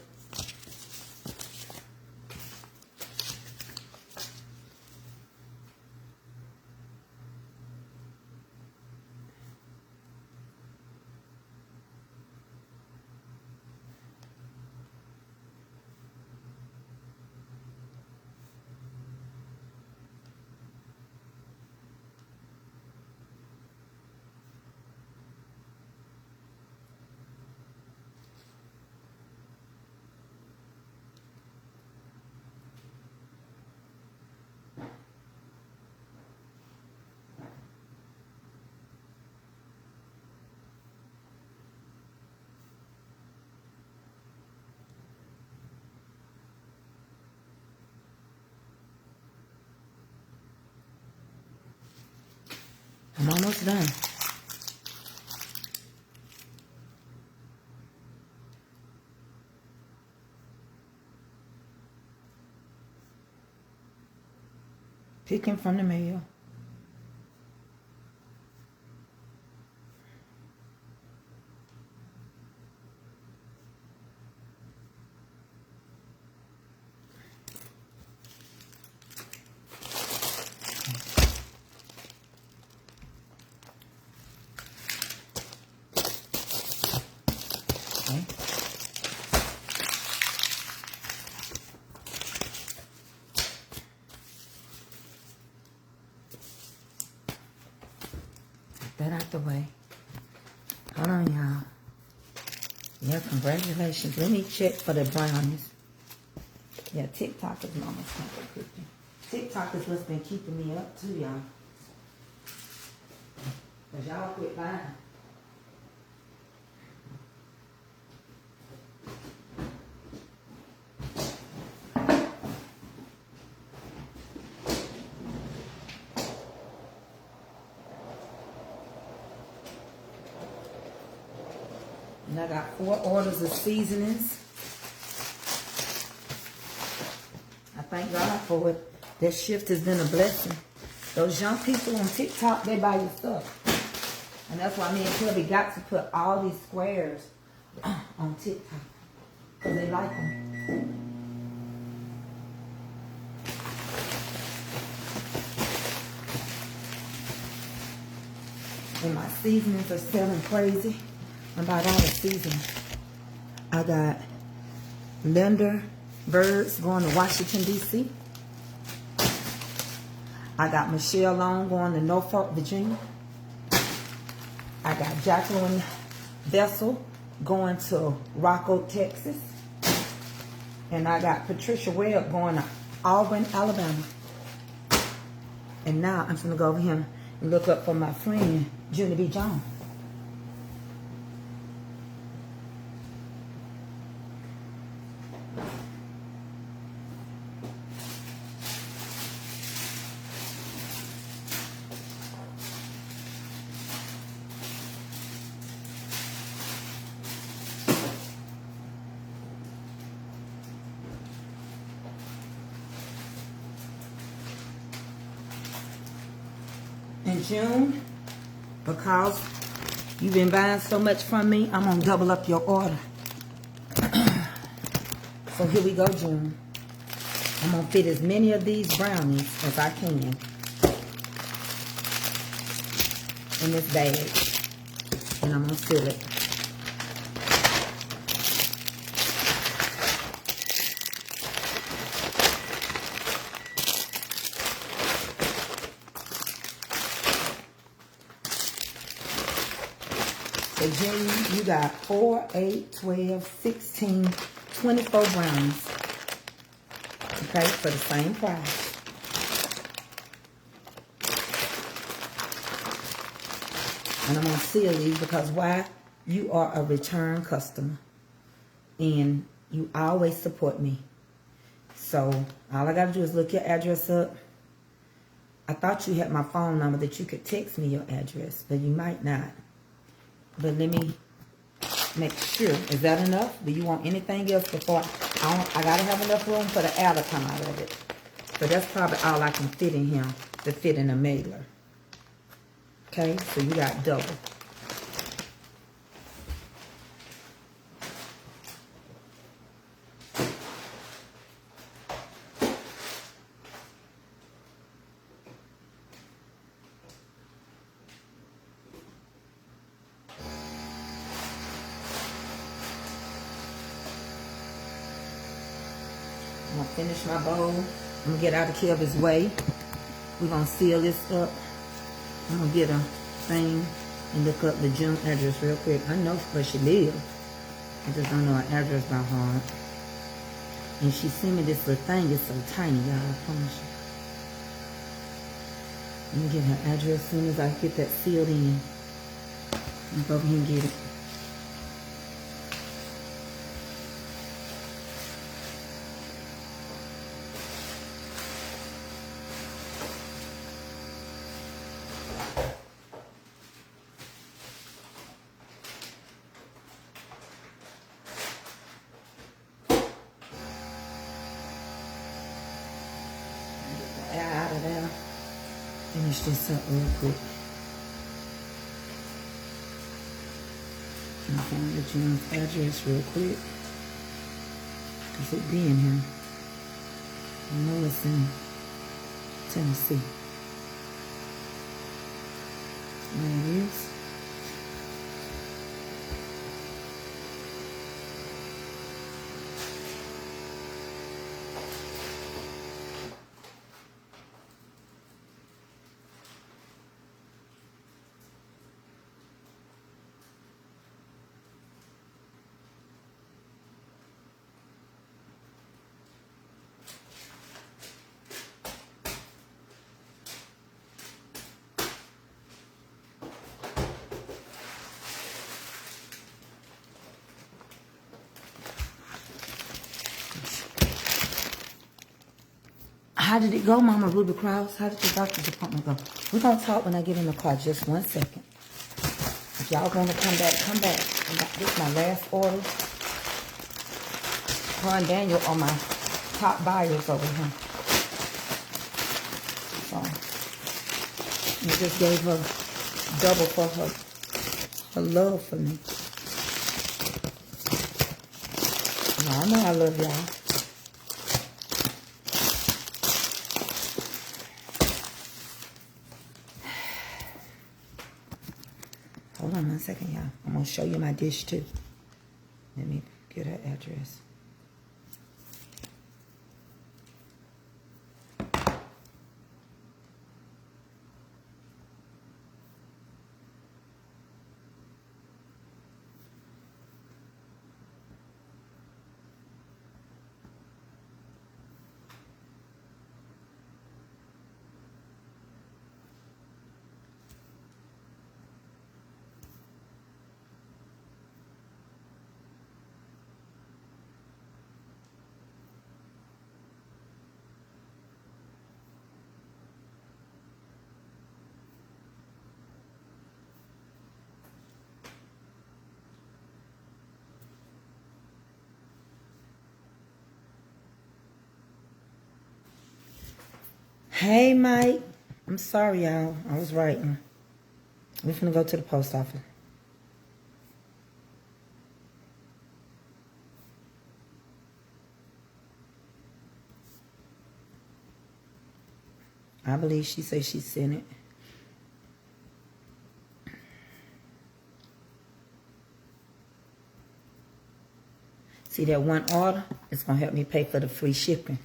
I'm almost done. Picking from the mail. Okay. Get that out the way. Hold on, y'all. Yeah, congratulations. Let me check for the brownies. Yeah, TikTok is mama's comfort cookie. TikTok is what's been keeping me up too, y'all. Because y'all quit buying. And I got 4 orders of seasonings. thank God for it. That shift has been a blessing. Those young people on TikTok, they buy your stuff. And that's why me and Kelby got to put all these squares on TikTok. Because they like them. And my seasonings are selling crazy. I'm about out of seasoning. I got Linda Birds going to Washington, D.C. I got Michelle Long going to Norfolk, Virginia. I got Jacqueline Vessel going to Rock Oak, Texas. And I got Patricia Webb going to Auburn, Alabama. And now I'm going to go over here and look up for my friend, Junie B. Jones. In June, because you've been buying so much from me, I'm going to double up your order. So here we go, June. I'm going to fit as many of these brownies as I can in this bag. And I'm going to seal it. So June, you got 4, 8, 12, 16, 24 brownies. Okay, for the same price. And I'm going to seal these because why? You are a return customer. And you always support me. So all I got to do is look your address up. I thought you had my phone number that you could text me your address, but you might not. But let me make sure. Is that enough? Do you want anything else before I got to have enough room for the air to come out of it. So that's probably all I can fit in here to fit in a mailer. Okay, so you got double. I'm going to finish my bowl. I'm going to get out of Kelby's way. We're going to seal this up. I'm going to get a thing and look up the June address real quick. I know where she lives. I just don't know her address by heart. And she sent me this little thing. It's so tiny, y'all. I promise you. Let me get her address as soon as I get that sealed in. I'll go over here and get it. Out of there. Finish this up real quick. I'm gonna find the June's address real quick. Cause it be in here. I know it's in Tennessee. There it is. How did it go, Mama Ruby Krause? How did the doctor's appointment go? We're going to talk when I get in the car. Just 1 second. If y'all going to come back, come back. This is my last order. Her and Daniel are my top buyers over here. So, I just gave her double for her love for me. I know I love y'all. Hold on 1 second, y'all. I'm going to show you my dish, too. Let me get her address. Hey, Mike. I'm sorry, y'all. I was writing. We're finna go to the post office. I believe she said she sent it. See that one order? It's gonna help me pay for the free shipping.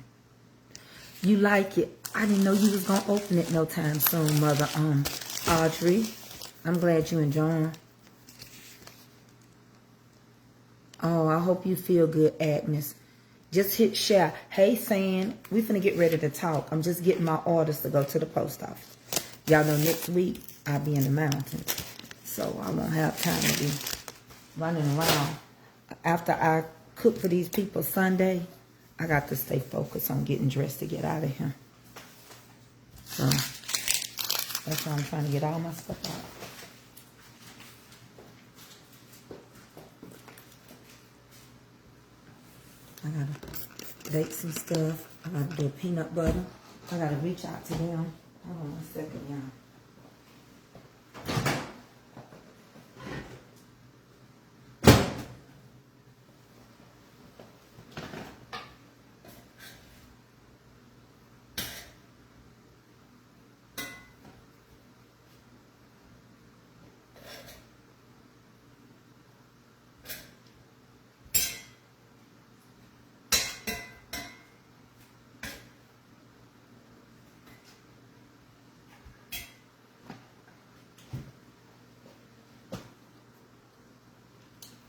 You like it? I didn't know you was gonna open it no time soon, Mother Audrey. I'm glad you enjoying. Oh, I hope you feel good, Agnes. Just hit share. Hey, San, we finna get ready to talk. I'm just getting my orders to go to the post office. Y'all know next week I'll be in the mountains, so I won't have time to be running around. After I cook for these people Sunday, I got to stay focused on getting dressed to get out of here. So that's why I'm trying to get all my stuff out. I gotta bake some stuff. I gotta do peanut butter. I gotta reach out to them. Hold on 1 second, y'all.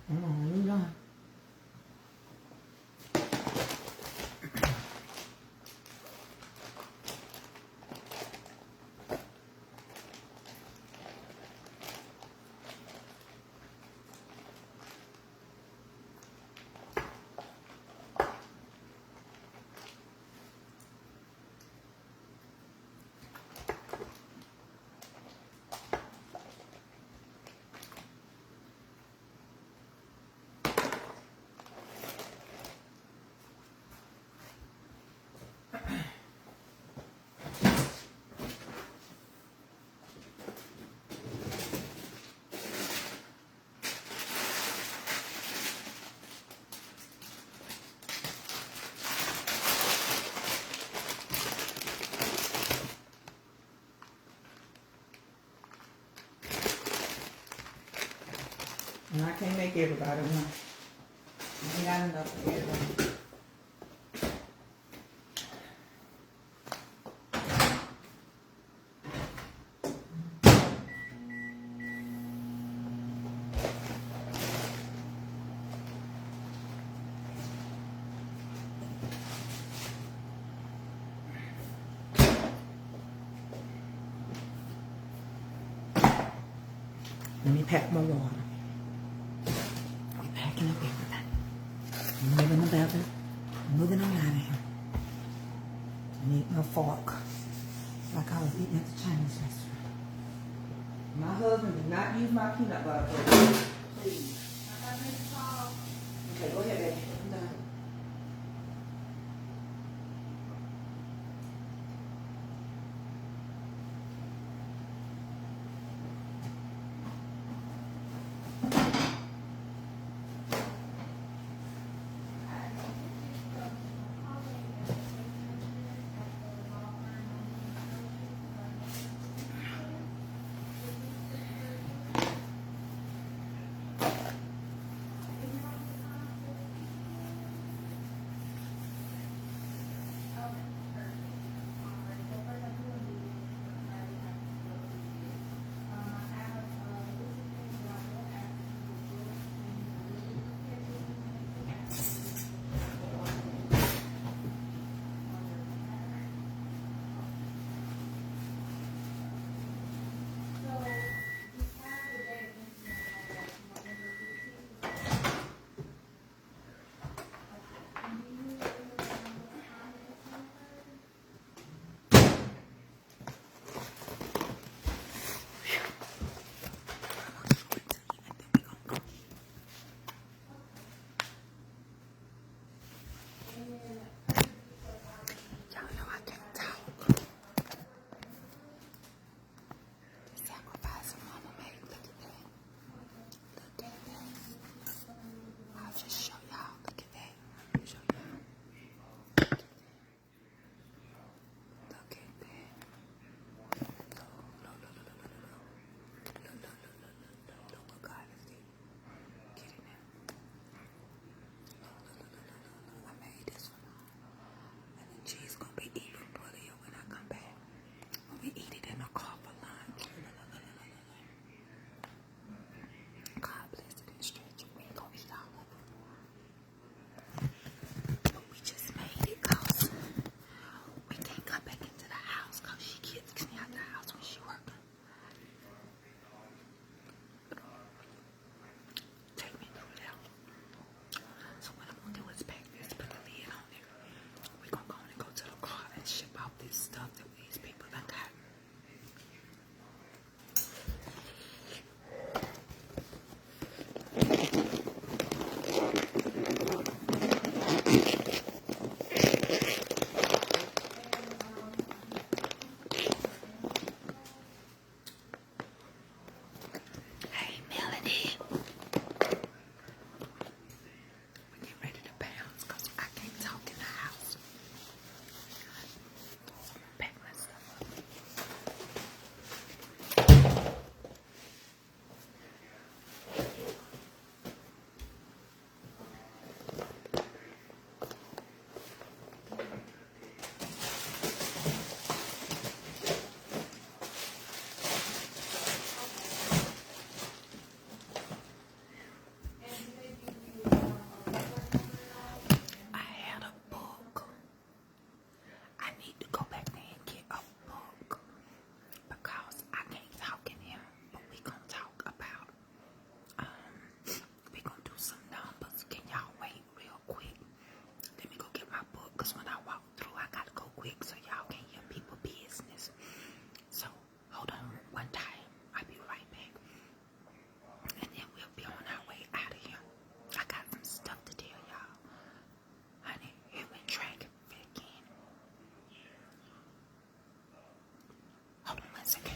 Hold on, let me go. And I can't make everybody one. I ain't got enough for everybody. Let me pack my water. We're packing up everything. I'm moving the bathroom. I'm moving on out of here. I need my fork. Like I was eating at the Chinese restaurant. My husband did not use my peanut butter for me. Please. Okay, go ahead, baby. I'm done. Hey, Melody. We get ready to bounce because I can't talk in the house. So I'm gonna pack my stuff up. I had a book. I need to go back there and get a book because I can't talk in here. But we gonna talk about we gonna do some numbers. Can y'all wait real quick? Let me go get my book because when I walk through I gotta go quick so y'all can hear people business. So hold on one time. I'll be right back. And then we'll be on our way out of here. I got some stuff to tell y'all. Honey, here we traffic in. Hold on one second.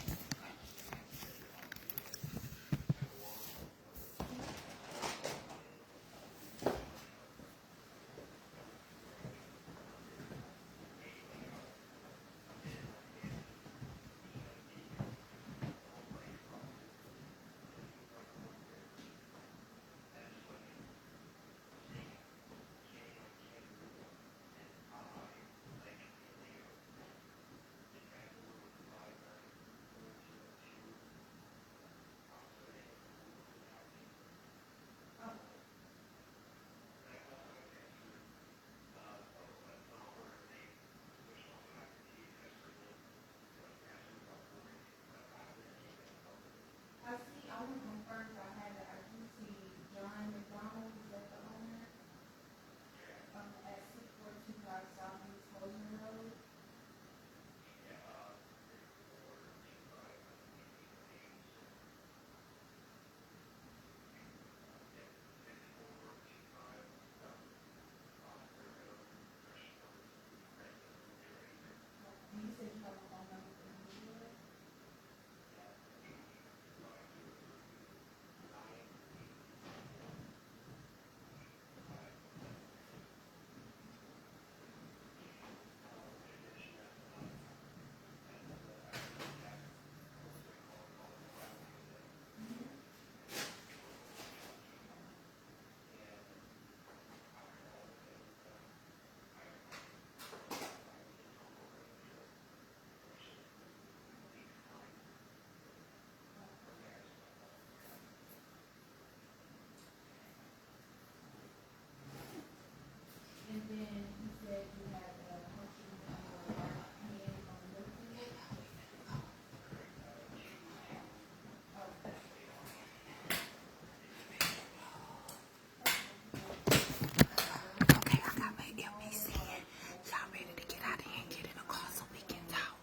Okay, I got my LBC in. Y'all ready to get out of here and get in the car so we can talk?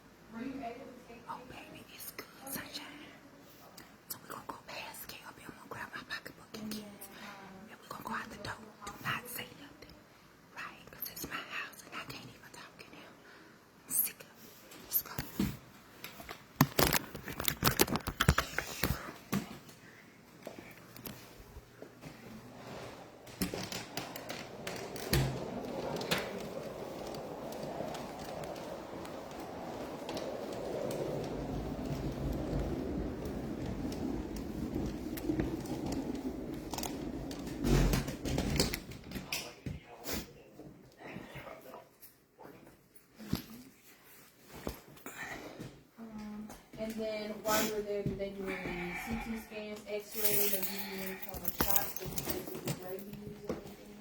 Oh, baby, it's good, sunshine. So we're gonna go past Caleb. I'm gonna grab my pocketbook and keys. And we're gonna go out the door. Do not say nothing. Right? Because it's my house and I can't even talk in here. I'm sick of it. Let's go. And then while you were there, did they do any CT scans, X-rays, or give you any kind of shots that you think would be rabies or anything?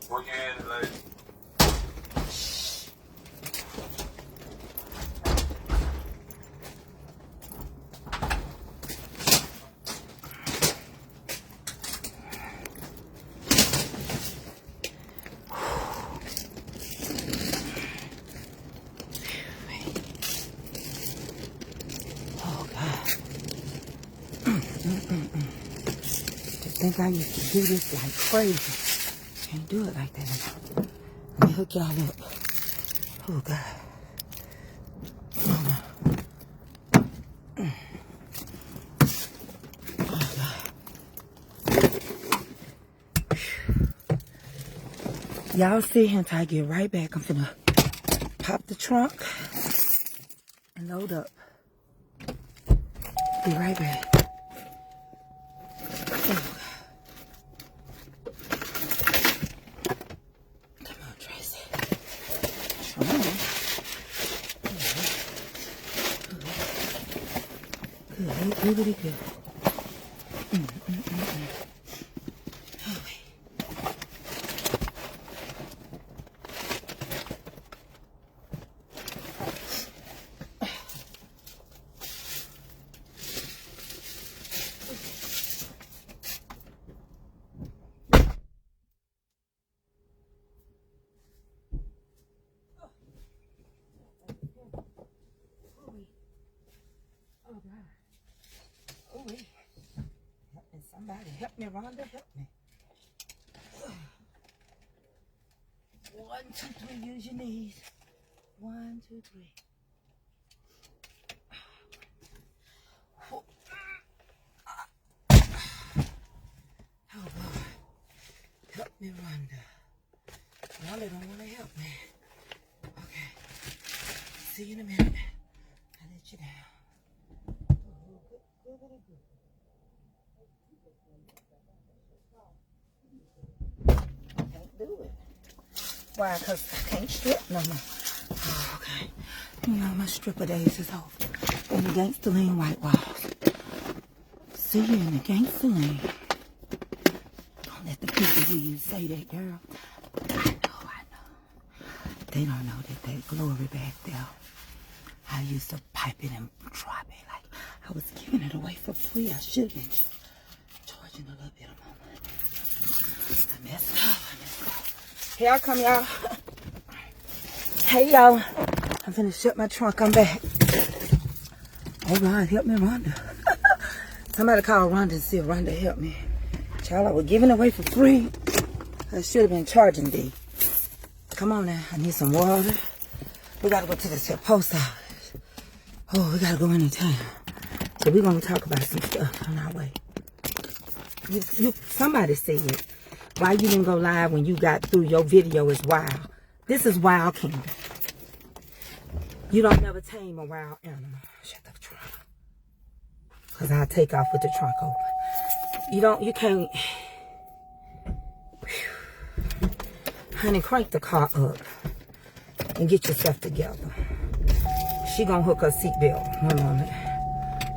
Work your hands, like. think I used to do this like crazy. Can't do it like that anymore. Let me hook y'all up. Oh, God. Hold on. Oh, God. Y'all see him till I get right back. I'm finna pop the trunk and load up. Be right back. Come on, Tracy. Come on. Good, really good. Oh, God. Oh, wait. Somebody help me, Rhonda. Help me. 1, 2, 3. Use your knees. 1, 2, 3. Oh, Lord. Help me, Rhonda. Rhonda don't want to help me. Okay. See you in a minute. I'll let you down. Can't do it. Why? Because I can't strip no more. Oh, okay. You know, my stripper days is over. In the gangster lean white walls. See you in the gangster lean. Don't let the people hear you say that, girl. I know. They don't know that glory back there. I used to pipe it and drop it like I was giving it away for free. I should have been charging a little bit of my money. I messed up. Here I come, y'all. Hey, y'all. I'm finna shut my trunk. I'm back. Oh, God, help me, Rhonda. Somebody call Rhonda and see if Rhonda help me. Child, I was giving it away for free. I should have been charging thee. Come on now. I need some water. We gotta go to this here post office. Oh, we gotta go into town. So we're gonna talk about some stuff on our way. Somebody said, why you didn't go live when you got through your video is wild. This is Wild Kingdom. You don't never tame a wild animal. Shut the trunk. Because I'll take off with the trunk open. You can't. Whew. Honey, crank the car up and get yourself together. She gonna hook her seatbelt. One moment.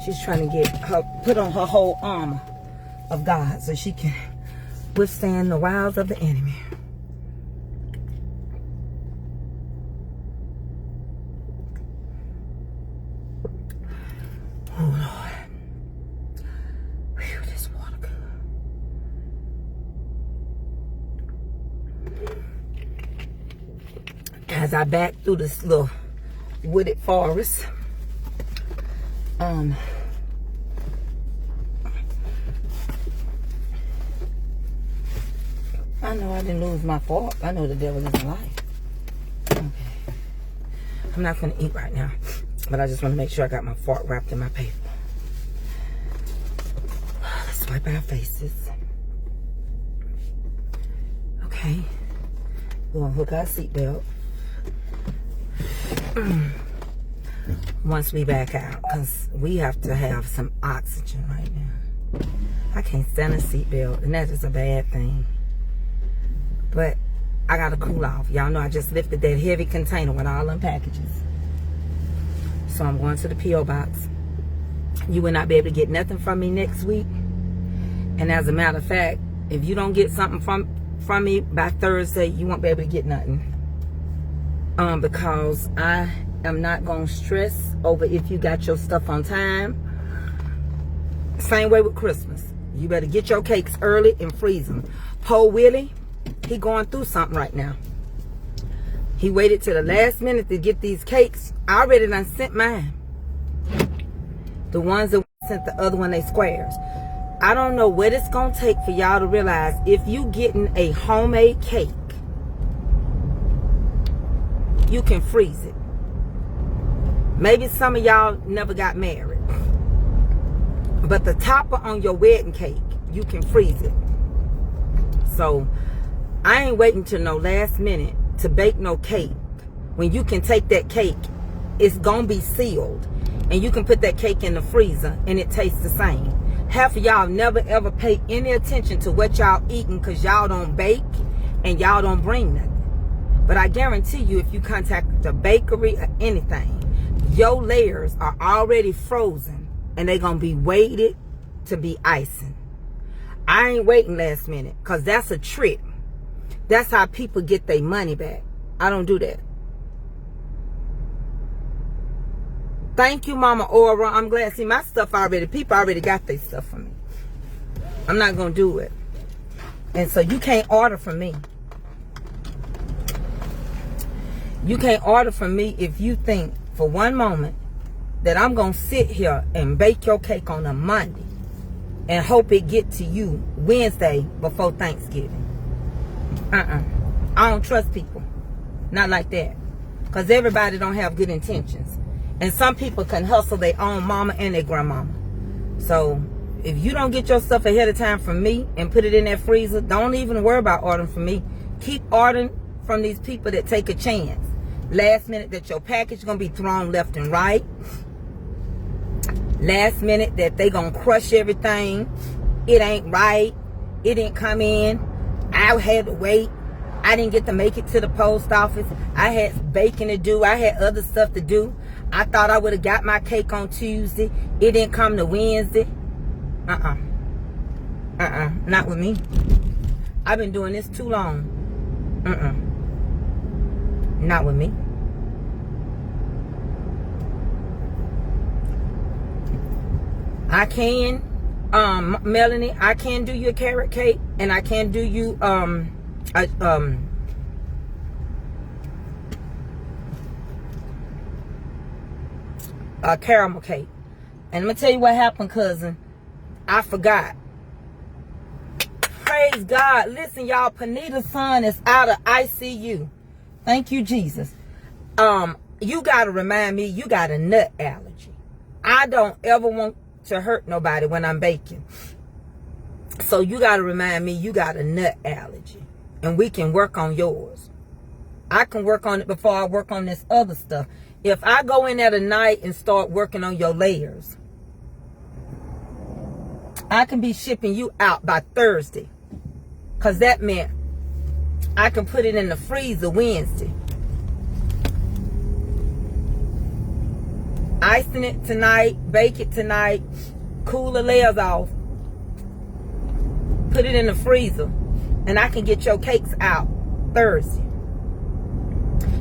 She's trying to put on her whole armor of God so she can withstand the wiles of the enemy. Oh, Lord. Whew, this water good. As I back through this little wooded forest, I know I didn't lose my fork. I know the devil isn't lying. Okay. I'm not going to eat right now, but I just want to make sure I got my fork wrapped in my paper. Let's wipe our faces. Okay. We're going to hook our seatbelt. Once we back out, because we have to have some oxygen right now. I can't stand a seatbelt, and that is a bad thing. But I gotta cool off. Y'all know I just lifted that heavy container with all them packages. So I'm going to the P.O. box. You will not be able to get nothing from me next week. And as a matter of fact, if you don't get something from me by Thursday, you won't be able to get nothing. Because I am not gonna stress over if you got your stuff on time. Same way with Christmas. You better get your cakes early and freeze them. Po Willie, he going through something right now. He waited till the last minute to get these cakes. I already done sent mine. The ones that sent the other one, they squares. I don't know what it's going to take for y'all to realize if you getting a homemade cake, you can freeze it. Maybe some of y'all never got married, but the topper on your wedding cake, you can freeze it. So I ain't waiting till no last minute to bake no cake. When you can take that cake, it's gonna be sealed, and you can put that cake in the freezer and it tastes the same. Half of y'all never ever pay any attention to what y'all eating because y'all don't bake and y'all don't bring nothing. But I guarantee you, if you contact the bakery or anything, your layers are already frozen and they're gonna be waited to be icing. I ain't waiting last minute because that's a trick. That's how people get their money back. I don't do that. Thank you, Mama Aura. I'm glad. See, my stuff already, people already got their stuff from me. I'm not going to do it. And so you can't order from me. You can't order from me if you think for one moment that I'm going to sit here and bake your cake on a Monday and hope it get to you Wednesday before Thanksgiving. I don't trust people. Not like that. Because everybody don't have good intentions. And some people can hustle their own mama and their grandmama. So if you don't get your stuff ahead of time from me and put it in that freezer, don't even worry about ordering from me. Keep ordering from these people that take a chance. Last minute that your package is going to be thrown left and right. Last minute that they going to crush everything. It ain't right. It didn't come in. I had to wait. I didn't get to make it to the post office. I had baking to do. I had other stuff to do. I thought I would have got my cake on Tuesday. It didn't come to Wednesday. Not with me. I've been doing this too long. Not with me. I can, Melanie, I can do you a carrot cake, and I can do you a caramel cake. And let me tell you what happened, cousin. I forgot. Praise God. Listen, y'all, Panita's son is out of ICU. Thank you, Jesus. You got to remind me, you got a nut allergy. I don't ever want to hurt nobody when I'm baking. So you got to remind me, you got a nut allergy. And we can work on yours. I can work on it before I work on this other stuff. If I go in at a night and start working on your layers, I can be shipping you out by Thursday. Because that meant I can put it in the freezer Wednesday. Icing it tonight, bake it tonight, cool the layers off, put it in the freezer, and I can get your cakes out Thursday.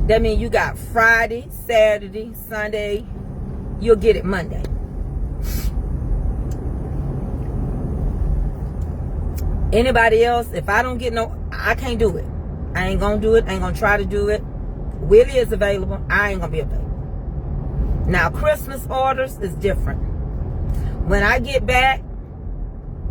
That means you got Friday, Saturday, Sunday. You'll get it Monday. Anybody else, if I don't get no, I can't do it. I ain't gonna do it. I ain't gonna try to do it. Willie is available. I ain't gonna be available. Now, Christmas orders is different. When I get back,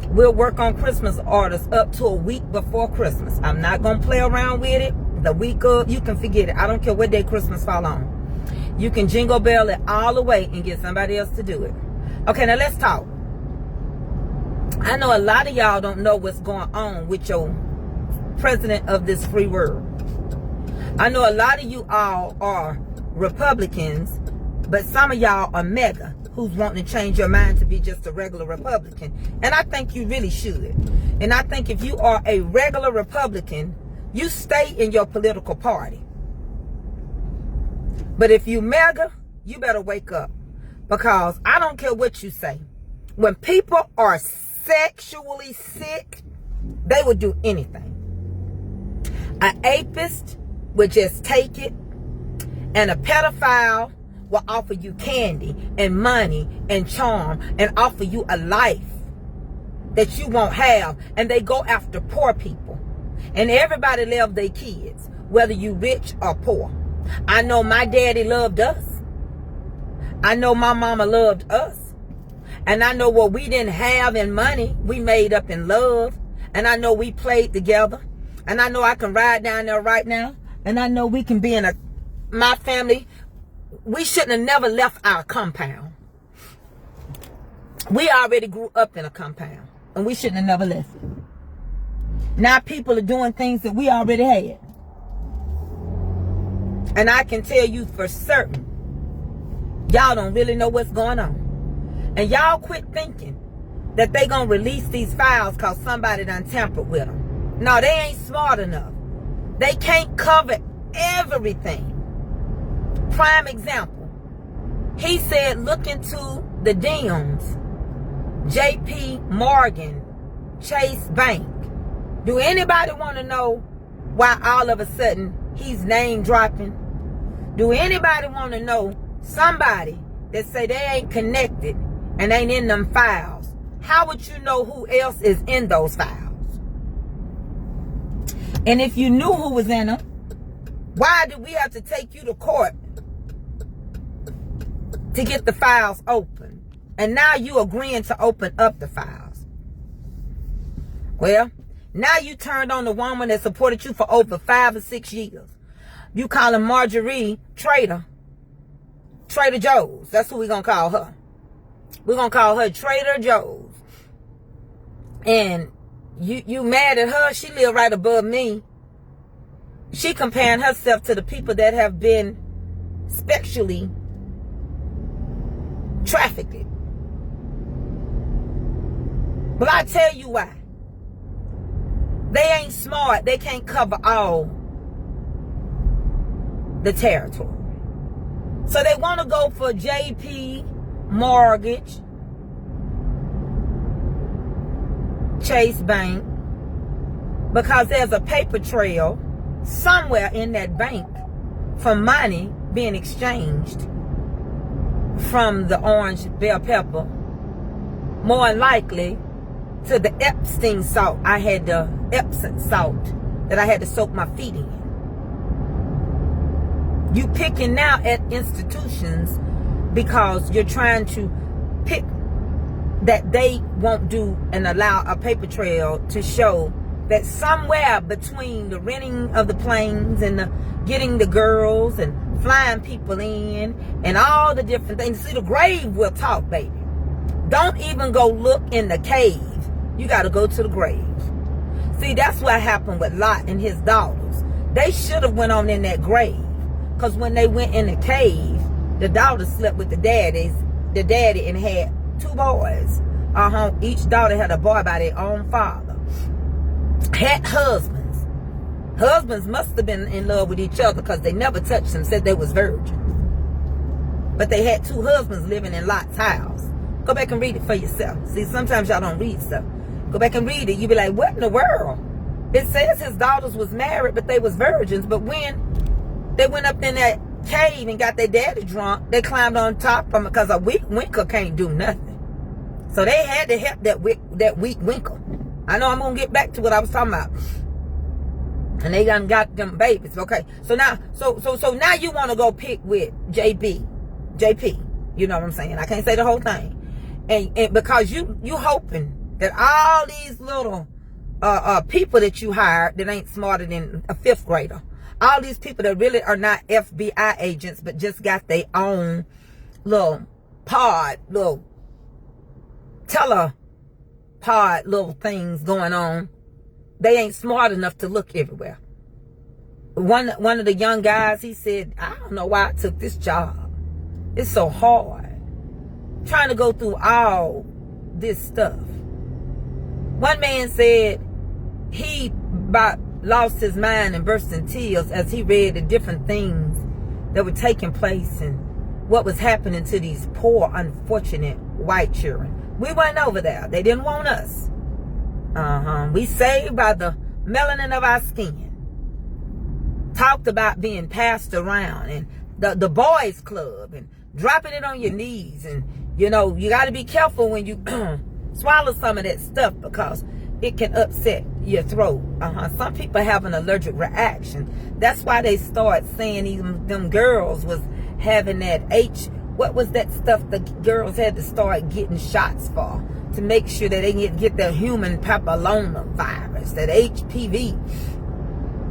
we'll work on Christmas orders up to a week before Christmas. I'm not gonna play around with it. The week of, you can forget it. I don't care what day Christmas fall on. You can jingle bell it all the way and get somebody else to do it. Okay, now let's talk. I know a lot of y'all don't know what's going on with your president of this free world. I know a lot of you all are Republicans, but some of y'all are mega who's wanting to change your mind to be just a regular Republican. And I think you really should. And I think if you are a regular Republican, you stay in your political party. But if you mega, you better wake up. Because I don't care what you say. When people are sexually sick, they will do anything. An apist would just take it, and a pedophile will offer you candy and money and charm and offer you a life that you won't have. And they go after poor people. And everybody loves their kids, whether you rich or poor. I know my daddy loved us. I know my mama loved us. And I know what we didn't have in money, we made up in love. And I know we played together. And I know I can ride down there right now. And I know we can be in my family. We shouldn't have never left our compound. We already grew up in a compound. And we shouldn't have never left it. Now people are doing things that we already had. And I can tell you for certain, y'all don't really know what's going on. And y'all quit thinking that they gonna release these files because somebody done tampered with them. No, they ain't smart enough. They can't cover everything. Prime example. He said look into the DMs. JP Morgan Chase Bank. Do anybody want to know why all of a sudden he's name dropping? Do anybody want to know somebody that say they ain't connected and ain't in them files? How would you know who else is in those files? And if you knew who was in them, why did we have to take you to court to get the files open? And now you agreeing to open up the files. Well, now you turned on the woman that supported you for over 5 or 6 years. You calling Marjorie Trader. Trader Joe's. That's who we're going to call her. We're going to call her Trader Joe's. And you mad at her? She live right above me. She comparing herself to the people that have been sexually trafficked. But I tell you why. They ain't smart. They can't cover all the territory. So they want to go for JP Mortgage, Chase Bank, because there's a paper trail somewhere in that bank for money being exchanged from the orange bell pepper, more than likely to the Epstein salt. I had the Epsom salt that I had to soak my feet in. You picking now at institutions because you're trying to pick that they won't do and allow a paper trail to show that somewhere between the renting of the planes and the getting the girls and flying people in and all the different things. See, the grave will talk, baby. Don't even go look in the cave. You got to go to the grave. See, that's what happened with Lot and his daughters. They should have went on in that grave. Because when they went in the cave, the daughters slept with the daddy and had 2 boys. Each daughter had a boy by their own father. Had husbands. Husbands must have been in love with each other because they never touched them, said they was virgins. But they had 2 husbands living in Lot's house. Go back and read it for yourself. See, sometimes y'all don't read stuff. Go back and read it. You be like, what in the world? It says his daughters was married, but they was virgins. But when they went up in that cave and got their daddy drunk, they climbed on top of him because a weak winkle can't do nothing. So they had to help that weak winkle. I know I'm going to get back to what I was talking about. And they done got them babies. Okay. So now, so now you want to go pick with JP. You know what I'm saying? I can't say the whole thing. And because you hoping that all these little people that you hired that ain't smarter than a 5th grader, all these people that really are not FBI agents but just got their own little telepod little things going on, they ain't smart enough to look everywhere. One of the young guys, he said, I don't know why I took this job. It's so hard trying to go through all this stuff. One man said he about lost his mind and burst in tears as he read the different things that were taking place and what was happening to these poor, unfortunate white children. We went over there. They didn't want us. We saved by the melanin of our skin. Talked about being passed around and the boys club and dropping it on your knees. And, you know, you got to be careful when you swallow some of that stuff because it can upset your throat. Some people have an allergic reaction. That's why they start saying them girls was having that what was that stuff the girls had to start getting shots for to make sure that they get the human papilloma virus, that HPV.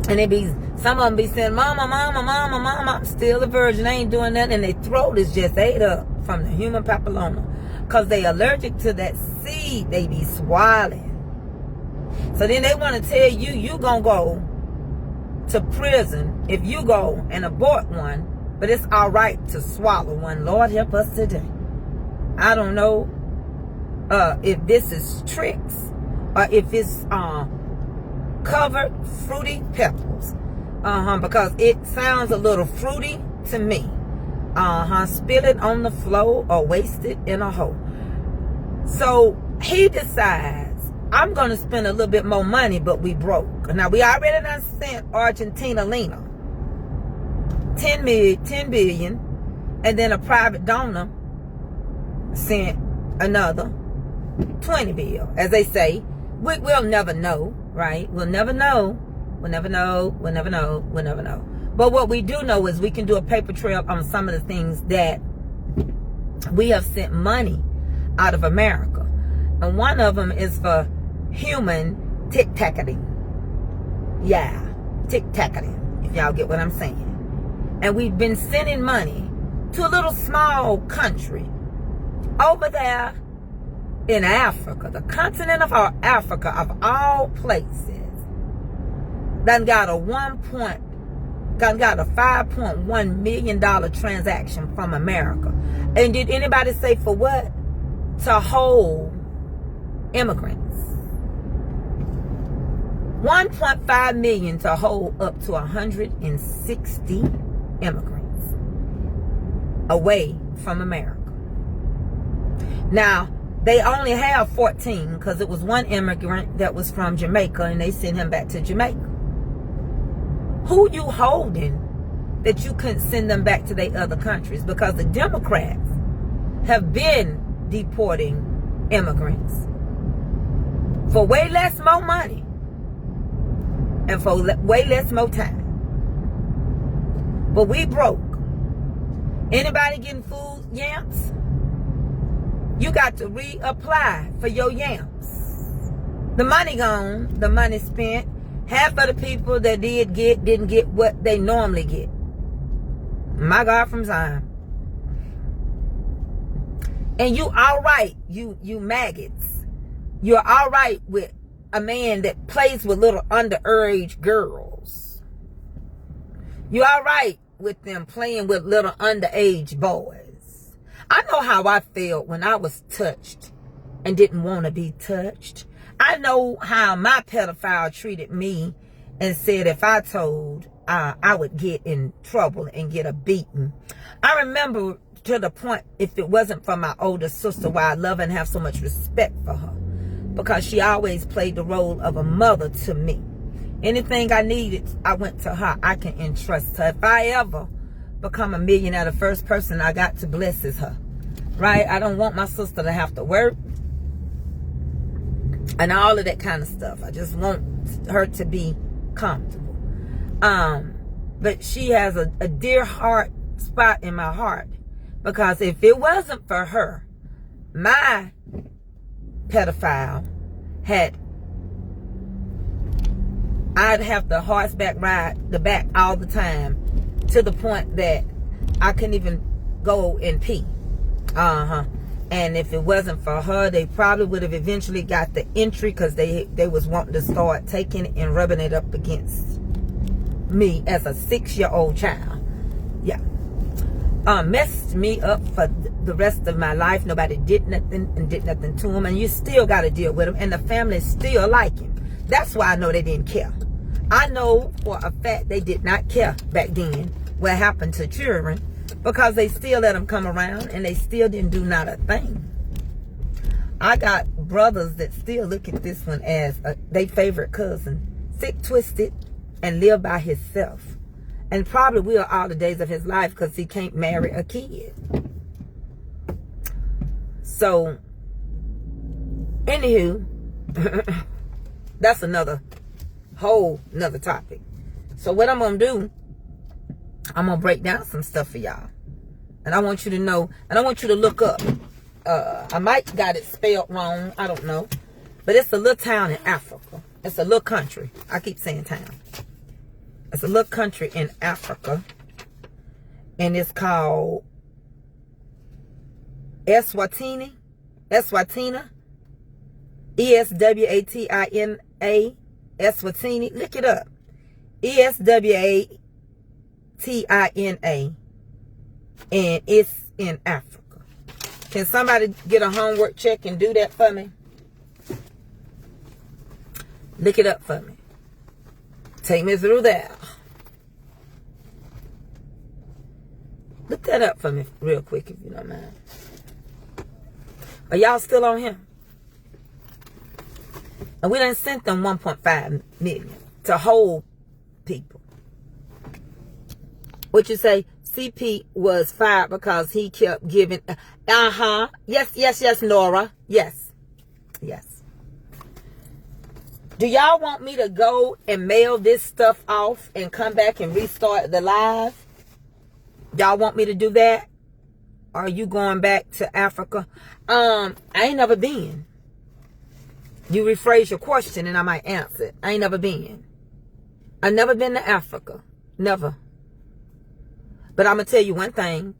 And they be, some of them be saying, mama, mama, mama, mama, I'm still a virgin, I ain't doing nothing. And their throat is just ate up from the human papilloma. Because they allergic to that seed they be swallowing. So then they want to tell you, you going to go to prison if you go and abort one. But it's all right to swallow one. Lord help us today. I don't know if this is tricks or if it's covered fruity pebbles. Because it sounds a little fruity to me. Spill it on the floor or waste it in a hole. So he decides, I'm going to spend a little bit more money, but we broke. Now, we already done sent Argentina Lena 10 billion, and then a private donor sent another 20 billion. As they say, we'll never know, right? We'll never know. We'll never know. We'll never know. We'll never know. But what we do know is we can do a paper trail on some of the things that we have sent money out of America. And one of them is for human tic-tacking. Yeah, tic-tacking, if y'all get what I'm saying. And we've been sending money to a little small country over there in Africa, the continent of our Africa, of all places. Done got a $5.1 million transaction from America. And did anybody say for what? To hold immigrants. 1.5 million to hold up to 160 immigrants away from America. Now, they only have 14 because it was one immigrant that was from Jamaica and they sent him back to Jamaica. Who you holding that you couldn't send them back to their other countries? Because the Democrats have been deporting immigrants for way less more money and for way less more time. But we broke. Anybody getting food yamps? You got to reapply for your yamps. The money gone, the money spent. Half of the people that didn't get what they normally get. My God from Zion. And you all right, you maggots. You're all right with a man that plays with little underage girls. You're all right with them playing with little underage boys. I know how I felt when I was touched and didn't want to be touched. I know how my pedophile treated me and said if I told, I would get in trouble and get a beating. I remember to the point, if it wasn't for my older sister, why I love and have so much respect for her. Because she always played the role of a mother to me. Anything I needed, I went to her. I can entrust her. If I ever become a millionaire, the first person I got to bless is her. Right? I don't want my sister to have to work. And all of that kind of stuff. I just want her to be comfortable. But she has a dear heart spot in my heart. Because if it wasn't for her, my pedophile I'd have to horseback ride the back all the time to the point that I couldn't even go and pee. And if it wasn't for her, they probably would have eventually got the entry because they was wanting to start taking it and rubbing it up against me as a 6-year-old child. Yeah. Messed me up for the rest of my life. Nobody did nothing and did nothing to him. And you still got to deal with him. And the family still like him. That's why I know they didn't care. I know for a fact they did not care back then what happened to children. Because they still let them come around and they still didn't do not a thing. I got brothers that still look at this one as their favorite cousin. Sick, twisted, and live by himself. And probably will all the days of his life because he can't marry a kid. So, anywho, that's another topic. So what I'm going to do, I'm going to break down some stuff for y'all. And I want you to know, and I want you to look up. I might got it spelled wrong. I don't know. But it's a little town in Africa. It's a little country. I keep saying town. It's a little country in Africa. And it's called Eswatini. Eswatina. Eswatina. Eswatini. Look it up. Eswatina. And it's in Africa. Can somebody get a homework check and do that for me? Look it up for me. Take me through that. Look that up for me real quick if you don't mind. Are y'all still on here? And we done sent them 1.5 million to hold people. What you say? CP was fired because he kept giving. Yes, Nora. Yes. Do y'all want me to go and mail this stuff off and come back and restart the live? Y'all want me to do that? Are you going back to Africa? I ain't never been. You rephrase your question and I might answer it. I ain't never been. I've never been to Africa. Never. But I'm going to tell you one thing.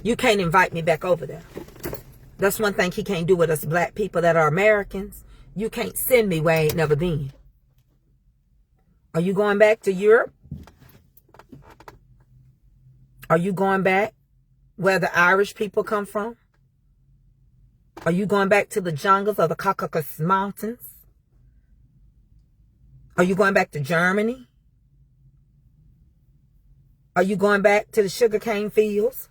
You can't invite me back over there. That's one thing he can't do with us black people that are Americans. You can't send me where I ain't never been. Are you going back to Europe? Are you going back where the Irish people come from? Are you going back to the jungles of the Caucasus Mountains? Are you going back to Germany? Are you going back to the sugarcane fields?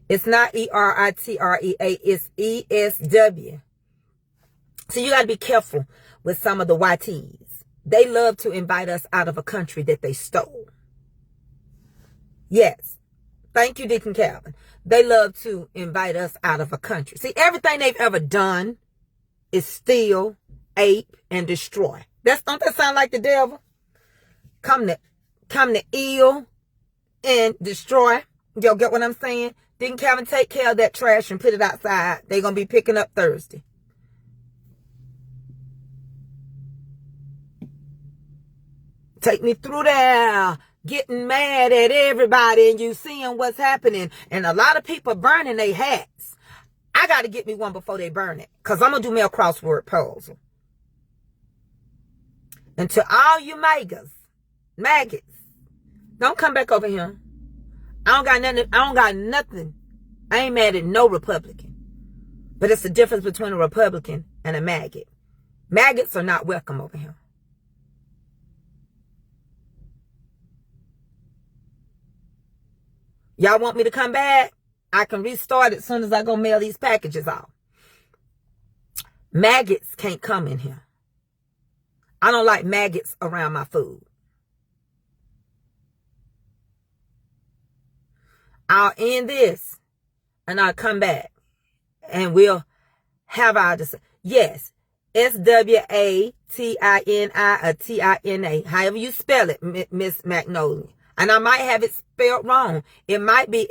It's not Eritrea, it's ESW. So you got to be careful with some of the YTs. They love to invite us out of a country that they stole. Yes. Thank you, Deacon Calvin. They love to invite us out of a country. See, everything they've ever done is steal, ape, and destroy. Don't that sound like the devil? Come to ill and destroy. Y'all get what I'm saying? Deacon Calvin, take care of that trash and put it outside. They're going to be picking up Thursday. Take me through there. Getting mad at everybody and you seeing what's happening. And a lot of people burning their hats. I got to get me one before they burn it. Because I'm going to do me a crossword puzzle. And to all you maggots, don't come back over here. I don't got nothing. I ain't mad at no Republican. But it's the difference between a Republican and a maggot. Maggots are not welcome over here. Y'all want me to come back? I can restart it as soon as I go mail these packages off. Maggots can't come in here. I don't like maggots around my food. I'll end this and I'll come back and we'll have our decision. Yes, SWATINI or TINA, however you spell it, Miss Magnolia. And I might have it spelled wrong. It might be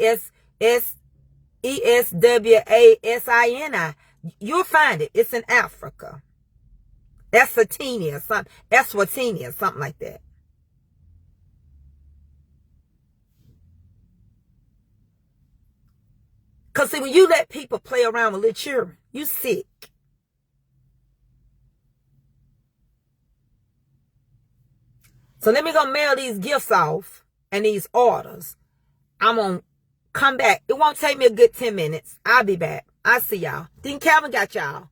ESWASINI. You'll find it. It's in Africa. Eswatini or something. Eswatini or something like that. Because see, when you let people play around with little children, you sick. So let me go mail these gifts off and these orders. I'm going to come back. It won't take me a good 10 minutes. I'll be back. I'll see y'all. Deacon Calvin got y'all.